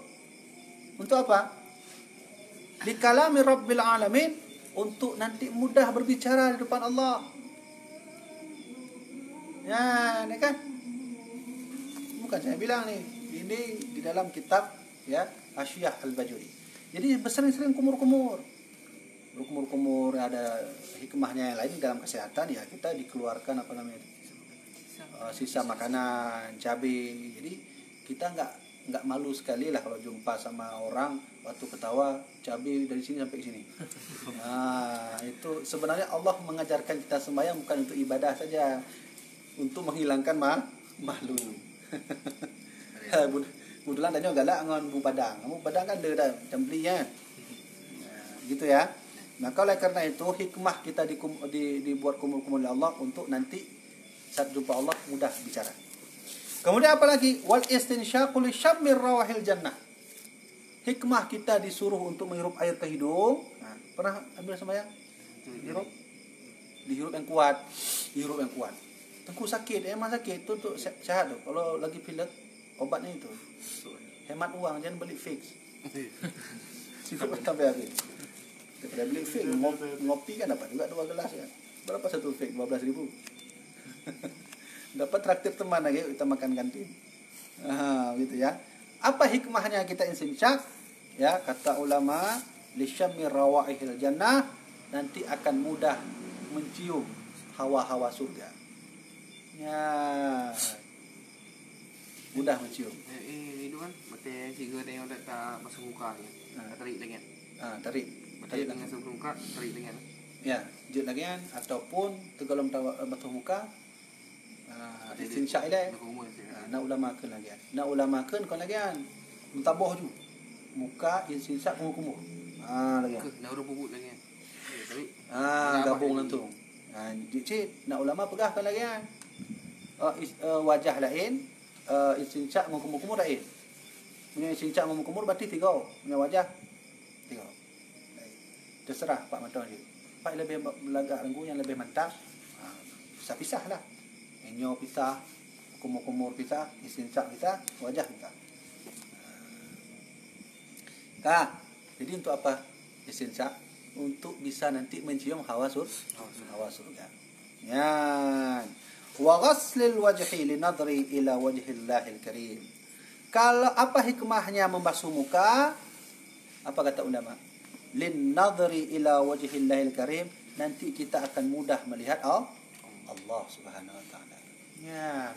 untuk apa? Li kalami rabbil alamin, untuk nanti mudah berbicara di depan Allah. Ya, ini kan bukan saya bilang nih, ini di dalam kitab ya Asyiah Al-Bajuri. Jadi sering-sering kumur-kumur. Berkumur-kumur, ada hikmahnya yang lain dalam kesehatan, ya kita dikeluarkan apa namanya, sisa makanan, cabai. Jadi kita nggak malu sekali lah kalau jumpa sama orang waktu ketawa cabai dari sini sampai ke sini. Nah, itu sebenarnya Allah mengajarkan kita sembahyang bukan untuk ibadah saja, untuk menghilangkan malu. Kebetulan tanya galak ngon Bu Padang. Bu Padang kan dia dah belinya. Gitu ya. Maka oleh karena itu hikmah kita dibuat kumul-kumul oleh Allah untuk nanti saat jumpa Allah mudah bicara. Kemudian apa lagi? Wal istinsyaqu li syammir rawahil jannah. Hikmah kita disuruh untuk menghirup air ke hidung. Nah, pernah ambil sembahyang? Hirup. Dihirup yang kuat. Dihirup yang kuat. Tengku sakit, emang sakit. Itu untuk sehat tu. Kalau lagi pilek, obatnya itu. Hemat uang, jangan beli fix. Situ sampai habis. Daripada beli fix, ngopi kan dapat juga 2 gelas ya. Berapa satu fix? 12.000. Dapat traktir teman lagi, kita makan kantin. Gitu ya. Apa hikmahnya kita istinsyak? Ya, kata ulama, lisyammi rawaihil jannah, nanti akan mudah mencium hawa-hawa surga. Ya, mudah mencium. Itu kan betul ciga yang tak basuh muka ni. Tarik lengan. Tarik dengan sebelum muka, tarik lengan. Ya, jut lengan ataupun tegalum basuh muka. Istinsyak dia. Nak ulamakan lagi. Nak ulamakan kau lagi kan. Mentabah tu. Muka istinsyak kumur-kumur. Lagi. Nak urut bubut lagi. Tarik. Gabung lantung. Cik, nak ulama pegahkan lagi kan. Wajah lain, istinsyak kumur-kumur lain. Punya istinsyak kumur-kumur berarti 3. Punya wajah 3. Terserah Pak Mantau ni. Pak lebih belagak renggu yang lebih mantap. Pisah-pisah lah. Inyo pisah, kumur-kumur pisah, istinsyak pisah, wajah pisah. Jadi untuk apa istinsyak? Untuk bisa nanti mencium hawa surga. Ya. Wa ghaslil wajhi li nadri ila wajhillahil karim. Kalau apa hikmahnya membasuh muka? Apa kata ulama? Lin nadri ila wajhillahil karim, nanti kita akan mudah melihat Allah Subhanahu wa taala. Ya,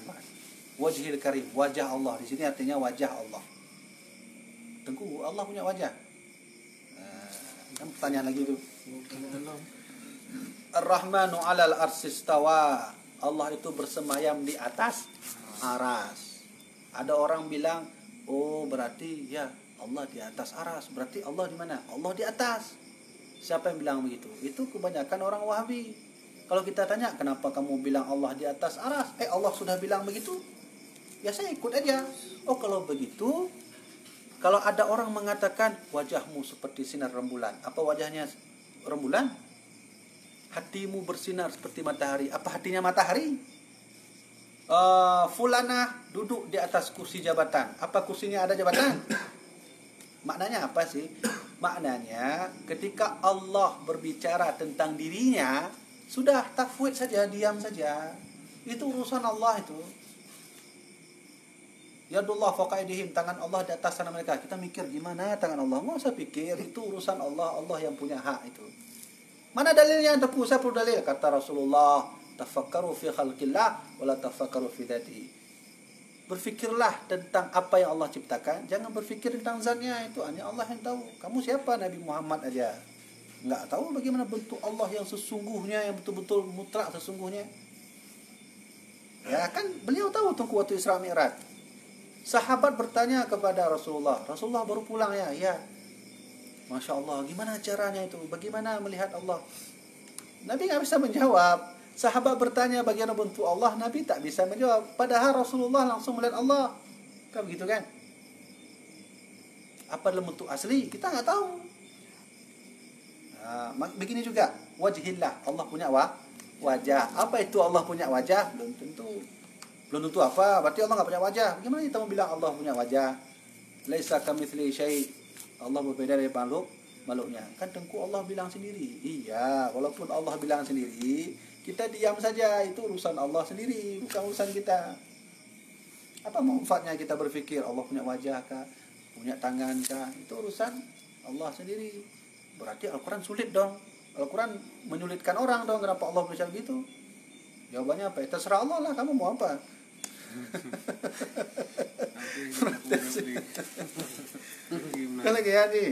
wajhil karim, wajah Allah. Di sini artinya wajah Allah. Tengku Allah punya wajah. Kan pertanyaan lagi tu. Ar-Rahmanu 'alal arsy istawa. Allah itu bersemayam di atas aras. Ada orang bilang, oh berarti ya Allah di atas aras. Berarti Allah di mana? Allah di atas. Siapa yang bilang begitu? Itu kebanyakan orang Wahabi. Kalau kita tanya, kenapa kamu bilang Allah di atas aras? Allah sudah bilang begitu. Ya saya ikut aja. Oh kalau begitu, kalau ada orang mengatakan wajahmu seperti sinar rembulan. Apa wajahnya rembulan? Hatimu bersinar seperti matahari. Apa hatinya matahari? Fulanah duduk di atas kursi jabatan. Apa kursinya ada jabatan? Maknanya apa sih? Maknanya ketika Allah berbicara tentang dirinya, sudah tafwid saja, diam saja. Itu urusan Allah itu. Yadullah fawqa aydihim, tangan Allah di atas tangan mereka. Kita mikir gimana tangan Allah? Nggak usah pikir, itu urusan Allah. Allah yang punya hak itu. Mana dalilnya? Saya perlu dalil. Kata Rasulullah, tafakkaru fi khalqillah wala tafakkaru fi dzatihi. Berfikirlah tentang apa yang Allah ciptakan, jangan berfikir tentang zatnya, itu hanya Allah yang tahu. Kamu siapa? Nabi Muhammad aja nggak tahu bagaimana bentuk Allah yang sesungguhnya, yang betul-betul mutlak sesungguhnya. Ya kan beliau tahu tuh waktu Isra Mi'raj. Sahabat bertanya kepada Rasulullah, Rasulullah baru pulang ya? Ya. Masya Allah, gimana caranya itu? Bagaimana melihat Allah? Nabi nggak bisa menjawab. Sahabat bertanya bagaimana bentuk Allah, Nabi tak bisa menjawab. Padahal Rasulullah langsung melihat Allah. Kan begitu kan? Apa dalam bentuk asli? Kita nggak tahu. Nah, begini juga, wajhillah, Allah punya wajah. Apa itu Allah punya wajah? Belum tentu. Belum tentu apa? Berarti Allah nggak punya wajah. Bagaimana kita mau bilang Allah punya wajah? Laisa kamitslihi syai'. Allah berbeda dari makhluknya. Kan tentu Allah bilang sendiri. Iya, walaupun Allah bilang sendiri, kita diam saja. Itu urusan Allah sendiri, bukan urusan kita. Apa manfaatnya kita berpikir Allah punya wajah kah? Punya tangan kah? Itu urusan Allah sendiri. Berarti Al-Quran sulit dong. Al-Quran menyulitkan orang dong. Kenapa Allah bisa begitu? Jawabannya apa? Terserah Allah lah, kamu mau apa? Kan lagi ya ni.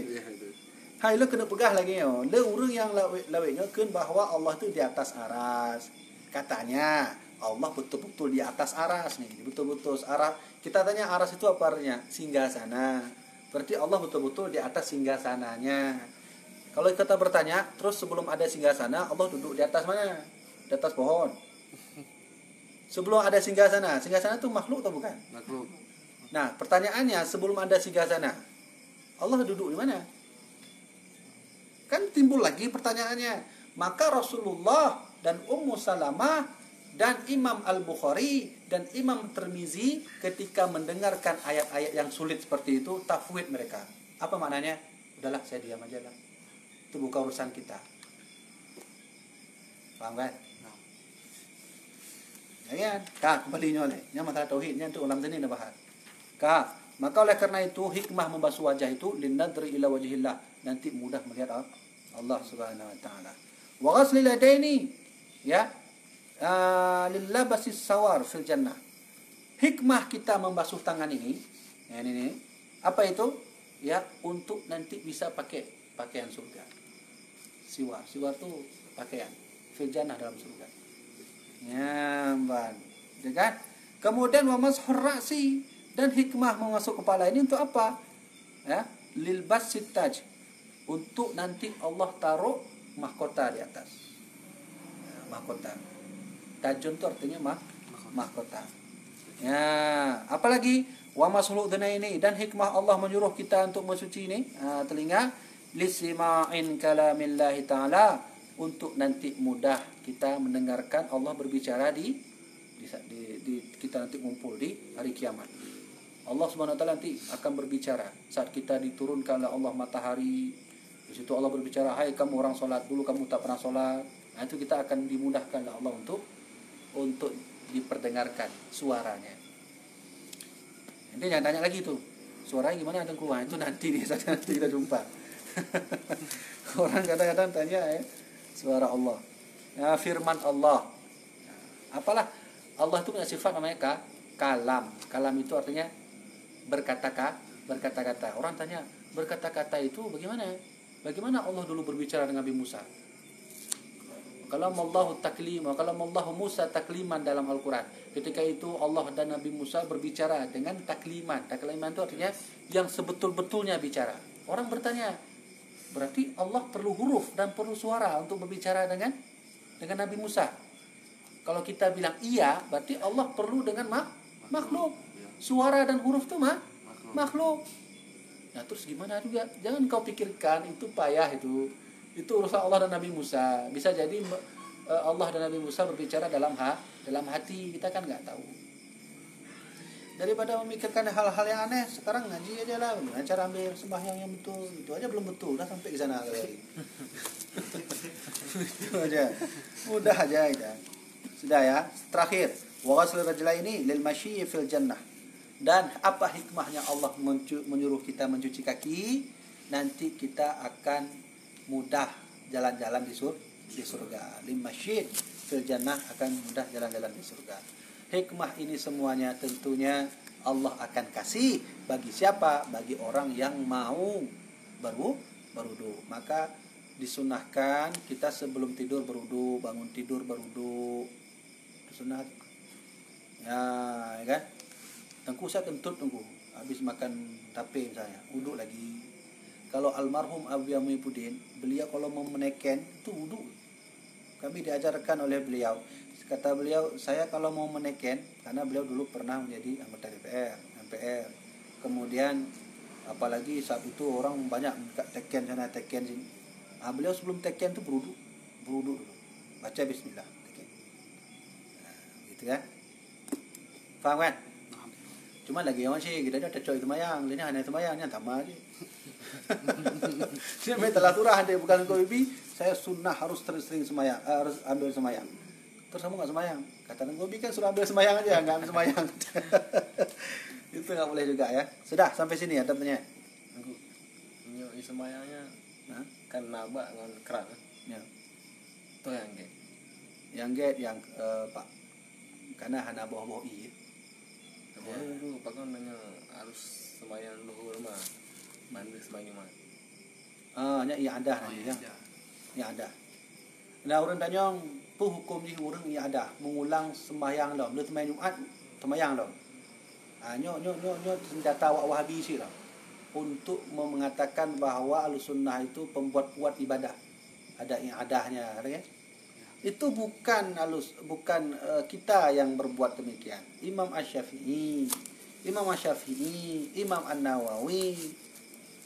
Hai lo kena pegah lagi yo. Le orang yang laweknya kan bahawa Allah tu di atas aras. Katanya Allah betul-betul di atas aras nih. Betul-betul aras. Kita tanya aras itu apa artinya? Singgasana. Berarti Allah betul-betul di atas singgasananya. Kalau kita bertanya, terus sebelum ada singgasana, Allah duduk di atas mana? Di atas pohon. Sebelum ada singgasana itu makhluk atau bukan? Makhluk. Nah, pertanyaannya sebelum ada singgasana, Allah duduk di mana? Kan timbul lagi pertanyaannya. Maka Rasulullah dan Ummu Salamah dan Imam Al-Bukhari dan Imam Tirmizi ketika mendengarkan ayat-ayat yang sulit seperti itu, tafwid mereka. Apa maknanya? Udahlah, saya diam aja lah. Itu bukan urusan kita. Paham kan? Ya kan? Kembali oleh. Yang masalah tauhidnya itu ulam ini dah bahas. Maka oleh karena itu hikmah membasuh wajah itu linnadri ila wajhillah, nanti mudah melihat Allah Subhanahu wa taala. Wa ghaslil yadaini ya lillabasis sawar fil jannah. Hikmah kita membasuh tangan ini, ya ini apa itu? Ya untuk nanti bisa pakai pakaian surga. Siwar itu pakaian fil jannah dalam surga. Ya, ban. Ya kan? Kemudian wa mashur ra'si, dan hikmah memasuk kepala ini untuk apa? Ya, lil basit taj, untuk nanti Allah taruh mahkota di atas. Ya, mahkota. Tajun itu artinya mahkota. Ya, apalagi wa maslu ini, dan hikmah Allah menyuruh kita untuk mensuci ini telinga lisima'in kalamillahi ta'ala, untuk nanti mudah kita mendengarkan Allah berbicara di kita nanti ngumpul di hari kiamat. Allah Subhanahu wa taala nanti akan berbicara saat kita diturunkan oleh Allah matahari. Di situ Allah berbicara, "Hai kamu orang salat, dulu kamu tak pernah salat." Nah, itu kita akan dimudahkan oleh Allah untuk diperdengarkan suaranya. Nanti jangan tanya lagi tuh. Suaranya gimana Tengku? Itu nanti kita jumpa. Orang kadang-kadang tanya suara Allah. Ya, firman Allah. Apalah Allah itu punya sifat namanya kalam. Kalam itu artinya berkata-kata. Orang tanya, berkata-kata itu bagaimana? Bagaimana Allah dulu berbicara dengan Nabi Musa? Kalamallahu taklima, kalamallahu Musa takliman dalam Al-Quran. Ketika itu Allah dan Nabi Musa berbicara dengan takliman. Takliman itu artinya yang sebetul-betulnya bicara. Orang bertanya, berarti Allah perlu huruf dan perlu suara untuk berbicara dengan Nabi Musa. Kalau kita bilang iya, berarti Allah perlu dengan makhluk. Suara dan huruf itu makhluk. Nah terus gimana juga? Jangan kau pikirkan itu payah itu. Itu urusan Allah dan Nabi Musa. Bisa jadi Allah dan Nabi Musa berbicara dalam hati, kita kan nggak tahu. Daripada memikirkan hal-hal yang aneh, sekarang ngaji aja lah. Gimana cara ambil sembahyang yang betul? Itu aja belum betul, udah sampai ke sana kali. Itu aja. Mudah aja ya. Sudah ya. Terakhir, wa ghusl rajulaini lil masyi fil jannah. Dan apa hikmahnya Allah menyuruh kita mencuci kaki? Nanti kita akan mudah jalan-jalan di surga. Lil masyi fil jannah, akan mudah jalan-jalan di surga. Hikmah ini semuanya tentunya Allah akan kasih bagi siapa? Bagi orang yang mau berwudu. Maka disunahkan kita sebelum tidur berwudu, bangun tidur berwudu. Sunat. Ya kan? Tengku saya kentut tengku. Habis makan tape misalnya, wudu lagi. Kalau almarhum Abu Muhyiddin, beliau kalau mau meneken itu wudu. Kami diajarkan oleh beliau. Kata beliau, saya kalau mau meneken, karena beliau dulu pernah menjadi anggota DPR, MPR. Kemudian apalagi saat itu orang banyak teken sana teken sini. Nah, beliau sebelum teken itu berwudu dulu. Baca bismillah, teken. Nah, gitu kan? Faham kan? Cuma lagi orang sih kita ada cocok semayang, ini hanya semayang, ini tambah aja. Dia telah turah dia bukan kau bibi, saya sunnah harus sering semayang, harus ambil semayang. Terus kamu nggak semayang? Kata Gobi kan suruh ambil semayang aja, nggak ambil semayang. Itu nggak boleh juga ya. Sudah sampai sini ya dapatnya. Nyok semayangnya kan nabak dengan keran. Ya. Itu yang ge. Yang ge yang Pak. Karena hana bawah-bawah i. Boleh dulu Pak kan nanya harus semayang luhur mah. Mandi semayang mah. Nya iya ada nanti ya. Ya ada. Nah orang tanyong pu hukum ni orang ia ada mengulang sembahyang dah. Lu sembahyang Jumaat, sembahyang dah. Nyok senjata Wahabi sih lah. Untuk mengatakan bahawa Ahlussunnah itu pembuat-buat ibadah. Ada yang adahnya, kan? Itu bukan kita yang berbuat demikian. Imam Asy-Syafi'i, Imam An-Nawawi,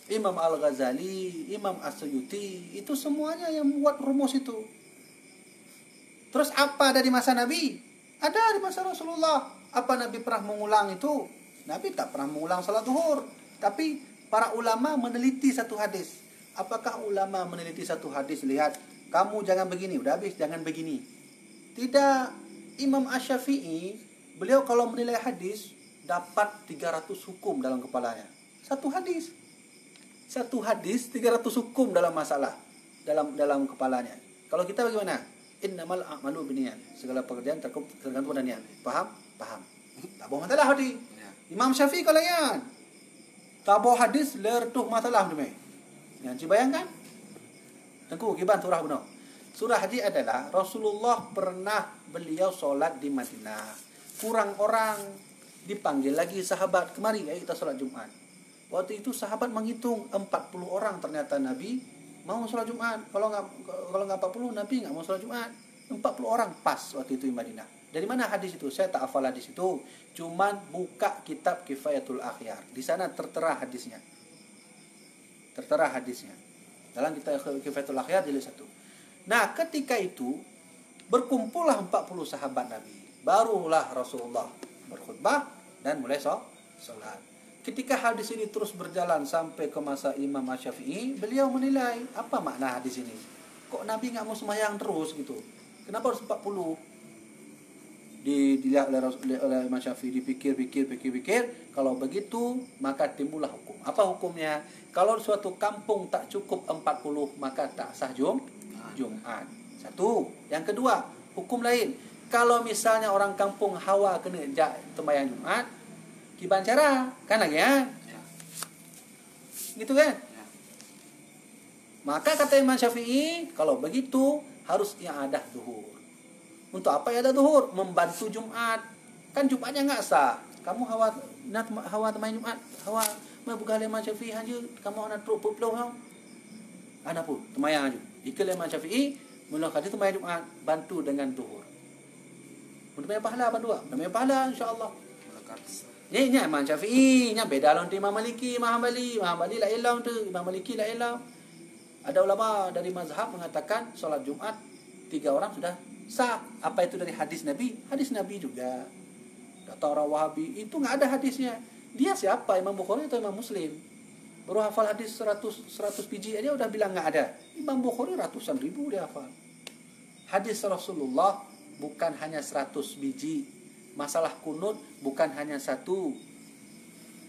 Imam Al-Ghazali, Imam As-Suyuti, itu semuanya yang buat rumus itu. Terus apa ada di masa Nabi? Ada di masa Rasulullah. Apa Nabi pernah mengulang itu? Nabi tak pernah mengulang salat zuhur. Tapi para ulama meneliti satu hadis. Apakah ulama meneliti satu hadis? Lihat, kamu jangan begini, udah habis, jangan begini. Tidak. Imam Asy-Syafi'i, beliau kalau menilai hadis, dapat 300 hukum dalam kepalanya. Satu hadis 300 hukum dalam masalah. Dalam kepalanya. Kalau kita bagaimana? Innamal a'malu binniyat. Segala pekerjaan tergantung pada niat. Paham? Tak bohong masalah hadis. Ya. Imam Syafi'i kalau yan. Tak bohong hadis lertuh masalah demi. Yang bayangkan? Tengku kiban surah benar. Surah haji adalah Rasulullah pernah beliau solat di Madinah. Kurang orang, dipanggil lagi sahabat, kemari ayo kita solat Jumat. Waktu itu sahabat menghitung 40 orang ternyata Nabi mau sholat Jumat. Kalau nggak 40 Nabi nggak mau sholat Jumat. 40 orang pas waktu itu di Madinah. Dari mana hadis itu? Saya tak hafal hadis itu. Cuman buka kitab Kifayatul Akhyar. Di sana tertera hadisnya. Dalam kitab Kifayatul Akhyar jilid 1. Nah, ketika itu berkumpullah 40 sahabat Nabi. Barulah Rasulullah berkhutbah dan mulai sholat. Ketika hadis ini terus berjalan sampai ke masa Imam Asy-Syafi'i, beliau menilai apa makna hadis ini. Kok Nabi nggak mau sembahyang terus gitu? Kenapa harus 40? Dilihat oleh Imam Syafi'i, dipikir. Kalau begitu maka timbullah hukum. Apa hukumnya? Kalau suatu kampung tak cukup 40 maka tak sah Jumat. Satu. Yang kedua, hukum lain. Kalau misalnya orang kampung Hawa kena sembahyang Jumat, kiban cara kan lagi ya? Gitu kan? Ya. Maka kata Imam Syafi'i, kalau begitu harus i'adah zuhur. Untuk apa ya ada zuhur? Membantu Jumat. Kan Jumatnya enggak sah. Kamu hawa teman Jumat, hawa mah bukan Imam Syafi'i aja, kamu anak truk pulau kau. Anak pun temayang aja. Ikut Imam Syafi'i, mula kali temayang Jumat, bantu dengan zuhur. Untuk pahala apa dua? Namanya pahala insya-Allah. Nya Imam Syafi'i, nya beda lawan Imam Maliki, Imam Hambali. Imam Hambali la ilau tu, Imam Maliki la ilau. Ada ulama dari mazhab mengatakan salat Jumat 3 orang sudah sah. Apa itu dari hadis Nabi? Hadis Nabi juga. Kata orang Wahabi, itu nggak ada hadisnya. Dia siapa? Imam Bukhari atau Imam Muslim? Baru hafal hadis 100 biji aja udah bilang nggak ada. Imam Bukhari ratusan ribu dia hafal. Hadis Rasulullah bukan hanya 100 biji. Masalah kunut bukan hanya satu.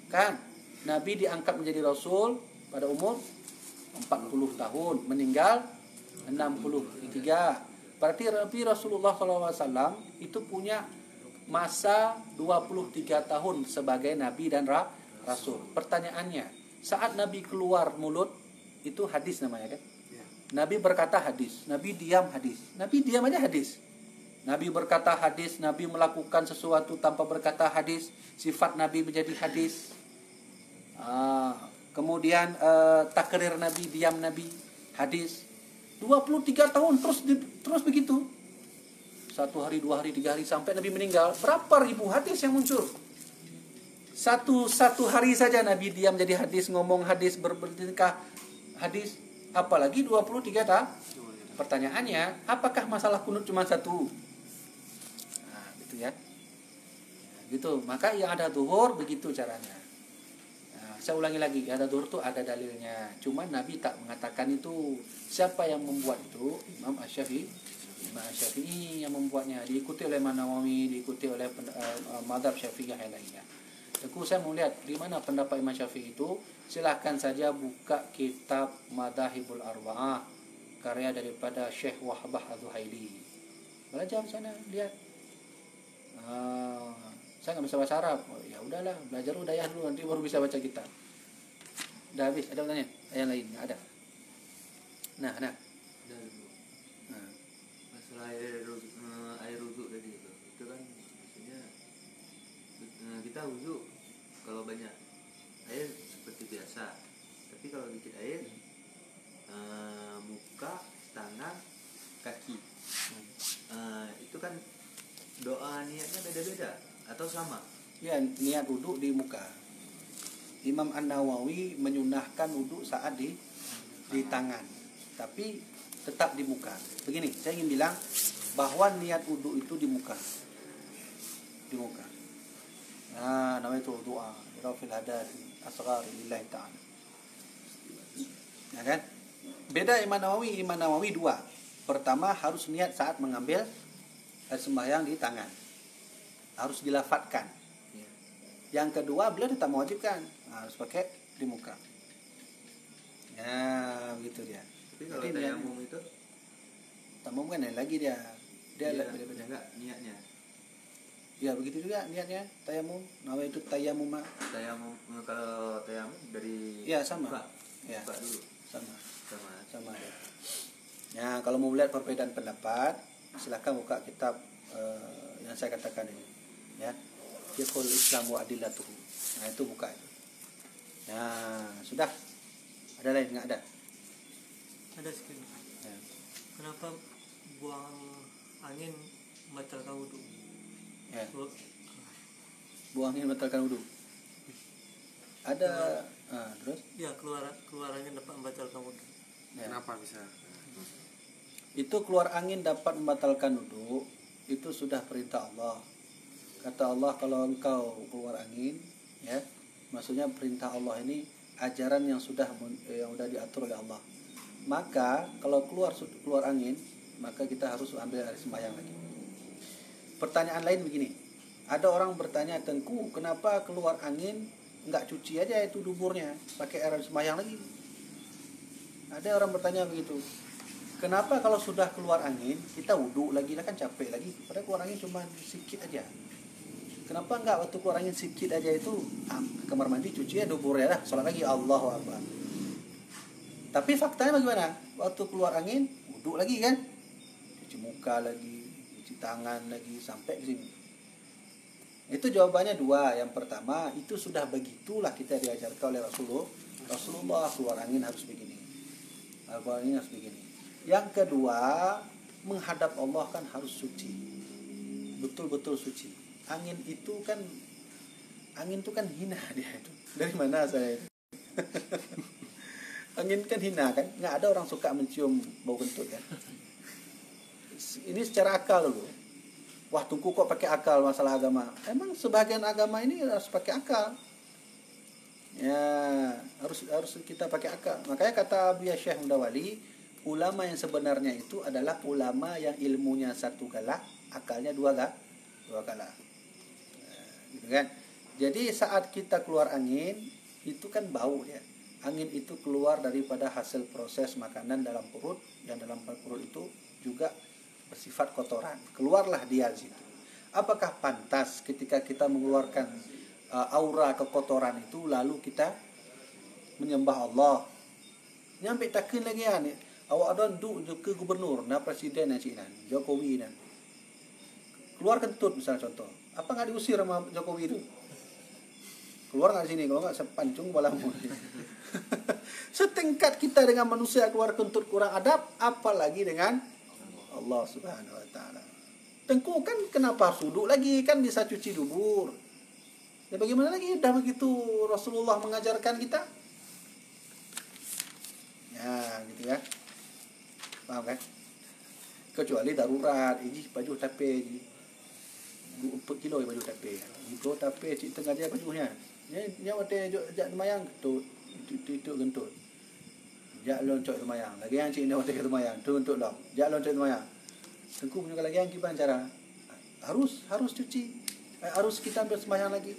Kan? Nabi diangkat menjadi Rasul pada umur 40 tahun. Meninggal 63. Berarti Nabi Rasulullah SAW itu punya masa 23 tahun sebagai Nabi dan Rasul. Pertanyaannya, saat Nabi keluar mulut, itu hadis namanya kan? Nabi berkata hadis, Nabi diam hadis. Nabi diam aja hadis. Nabi berkata hadis, Nabi melakukan sesuatu tanpa berkata hadis, sifat Nabi menjadi hadis. Kemudian takrir Nabi, diam Nabi, hadis. 23 tahun terus begitu. 1 hari, 2 hari, 3 hari sampai Nabi meninggal. Berapa ribu hadis yang muncul? Satu hari saja Nabi diam jadi hadis, ngomong hadis, bertingkah hadis. Apalagi 23 tahun. Pertanyaannya, apakah masalah kunut cuma satu? Nah, gitu ya. Gitu. Maka yang ada zuhur begitu caranya. Saya ulangi lagi, ada zuhur itu ada dalilnya. Cuma Nabi tak mengatakan itu. Siapa yang membuat itu? Imam Asy-Syafi'i. Imam Asy-Syafi'i yang membuatnya. Diikuti oleh Imam Nawawi, diikuti oleh mazhab Syafi'iyah yang lainnya. Aku saya mau lihat di mana pendapat Imam Syafi'i itu. Silahkan saja buka kitab Madzhabul Arba'ah karya daripada Syekh Wahbah Az-Zuhaili. Belajar sana, lihat. Saya nggak bisa bahasa Arab. Oh, ya udahlah, belajar udayah dulu nanti baru bisa baca kitab. Udah habis, ada pertanyaan? Yang lain nggak ada. Nah. Masalah air wudhu tadi itu kan maksudnya kita wudhu kalau banyak air seperti biasa, tapi kalau dikit air muka, tangan, kaki itu kan doa niatnya beda-beda atau sama? Ya, niat wudhu di muka. Imam An-Nawawi menyunahkan wudhu saat di tangan, tapi tetap di muka. Begini, saya ingin bilang bahwa niat wudhu itu di muka. Di muka. Nah, namanya itu doa. Rafil hadathi asghar lillahi ta'ala. Ya kan? Beda Imam Nawawi. Imam Nawawi 2. Pertama, harus niat saat mengambil air sembahyang di tangan. Harus dilafatkan. Yang kedua, beliau tetap mewajibkan. Harus pakai di muka. Ya, begitu dia. Tapi kalau tayamum itu? Tayamum kan lain lagi dia. Dia iya, beda-beda. enggak niatnya. Ya, begitu juga niatnya tayamum. Nama itu tayamum. Tayamum, kalau tayamum dari ya sama. buka, Ya. buka dulu. Sama ya. Ya, kalau mau melihat perbedaan pendapat, silakan buka kitab yang saya katakan ini. Ya. Fiqhul Islam wa Adillatuhu. Nah, itu buka itu. Nah, sudah. Ada lain enggak ada? Ada sekali. Ya. Kenapa buang angin membatalkan wudhu? Ya. Buang angin membatalkan wudhu. Ada terus? Ya, keluar angin dapat membatalkan wudhu. Ya. Kenapa bisa? Itu keluar angin dapat membatalkan wudhu. Itu sudah perintah Allah. Kata Allah, kalau engkau keluar angin, ya, maksudnya perintah Allah ini ajaran yang sudah diatur oleh Allah. Maka kalau keluar angin, maka kita harus ambil air sembahyang lagi. Pertanyaan lain begini, ada orang bertanya, Tengku, kenapa keluar angin enggak cuci aja itu duburnya, pakai air sembahyang lagi? Ada orang bertanya begitu. Kenapa kalau sudah keluar angin kita wudhu lagi, lah kan capek lagi. Padahal keluar angin cuma sedikit aja. Kenapa enggak waktu keluar angin sedikit aja itu kamar mandi cuci ya duburnya lah, sholat lagi, Allahu Akbar. Tapi faktanya bagaimana? Waktu keluar angin wudhu lagi kan, cuci muka lagi, cuci tangan lagi sampai ke sini. Itu jawabannya 2. Yang pertama, itu sudah begitulah kita diajarkan oleh Rasulullah keluar angin harus begini. Keluar angin harus begini. Yang kedua, menghadap Allah kan harus suci. Betul-betul suci. Angin itu kan hina dia itu. Dari mana saya itu? Angin kan hina kan? Nggak ada orang suka mencium bau kentut kan? Ini secara akal dulu. wah tunggu kok pakai akal masalah agama. Emang sebagian agama ini harus pakai akal. Ya, harus kita pakai akal. Makanya kata Buya Syekh Mudawali, ulama yang sebenarnya itu adalah ulama yang ilmunya satu galak, akalnya dua galak. Gitu kan? Jadi saat kita keluar angin, itu kan bau ya. Angin itu keluar daripada hasil proses makanan dalam perut, yang dalam perut itu juga bersifat kotoran. Keluarlah dia di situ. Apakah pantas ketika kita mengeluarkan aura kekotoran itu lalu kita menyembah Allah? Nyampe takin lagi ya ni. Awak ada duk ke gubernur, na presiden yang Cina, Jokowi dan keluar kentut misalnya contoh. Apa nggak diusir sama Jokowi itu? Keluar nggak sini, kalau nggak sepancung balamu. Setingkat kita dengan manusia keluar kentut kurang adab, apalagi dengan Allah Subhanahu Wa Taala. Tengku kan kenapa suduk lagi, kan bisa cuci dubur. Ya bagaimana lagi? Dah begitu Rasulullah mengajarkan kita. Ya gitu ya. Paham kan? Kecuali darurat, ini baju tape ni. 4 kilo baju tape. Kilo tape cik tengah dia bajunya. Nya mate jak semayang tu gentut. Jak loncok semayang. Lagi yang cik ni mate semayang, tu gentut dah. Jak loncok semayang. Tengku punya lagi yang kiban cara. Harus cuci. Harus kita ambil semayang lagi.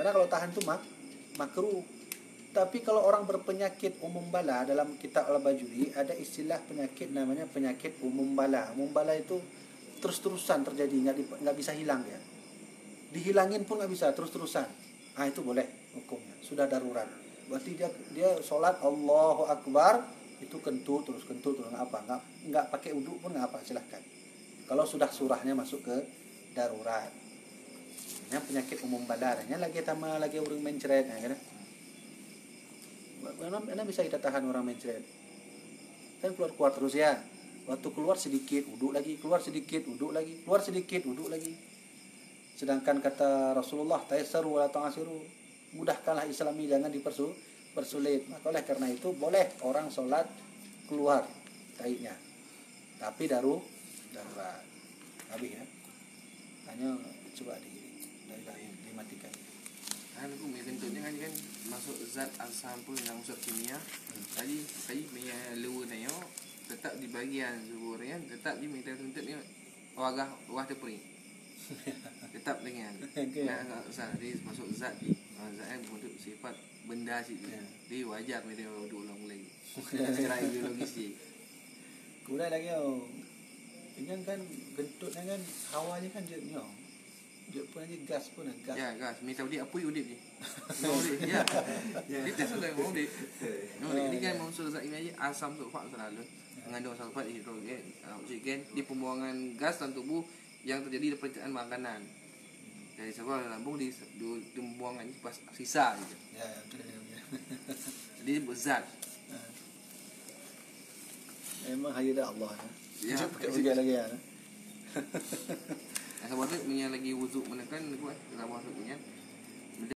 Karena kalau tahan tu makruh. Tapi kalau orang berpenyakit umum bala, dalam kitab Al-Bajuri ada istilah penyakit namanya penyakit umum bala. Umum bala itu terus-terusan terjadi, nggak bisa hilang ya. Dihilangin pun nggak bisa, terus-terusan. Itu boleh hukumnya. Sudah darurat. Berarti dia sholat Allahu Akbar itu kentut terus apa? Nggak pakai uduk pun nggak apa, silahkan. Kalau sudah surahnya masuk ke darurat. Ini penyakit umum bala. Ini lagi tambah lagi orang mencret, ya kan? Mana bisa kita tahan orang mencret? Kan keluar terus ya. Waktu keluar sedikit, uduk lagi, keluar sedikit, uduk lagi, keluar sedikit, uduk lagi. Sedangkan kata Rasulullah, tayassaru wa la ta'asiru. Mudahkanlah Islami, jangan dipersulit. Maka oleh karena itu boleh orang sholat keluar taiknya. Tapi darurat. Habis ya. Hanya coba dimatikan. Kan aku punya kentutnya kan masuk zat asam pun dalam unsur kimia. Tadi punya luar ni tetap di bahagian zuhurnya tetap di meter kentut ni wagah terperi. Tetap dengan. Nah, usah dia masuk zat di zat yang bentuk sifat benda situ. Dia wajar meter ulang lagi. Secara biologis dia. Kurang lagi ini kan gentutnya kan hawanya kan dia ni. Dia pun aja gas pun gas. Ya, gas. Minta dia apa udip ni? Udip. Ya. Kita sudah mau udip. Ini kan unsur zat ini aja asam sulfat selalu mengandung sulfat hidrogen, oksigen di pembuangan gas dalam tubuh yang terjadi di pencernaan makanan. Dari sebab lambung di pembuangan ini pas sisa gitu. Ya, betul. Jadi berzat. Memang hanya Allah Ya, pakai lagi ya. Sebab tu punya lagi wuduk menekan kuat dalam waktu punya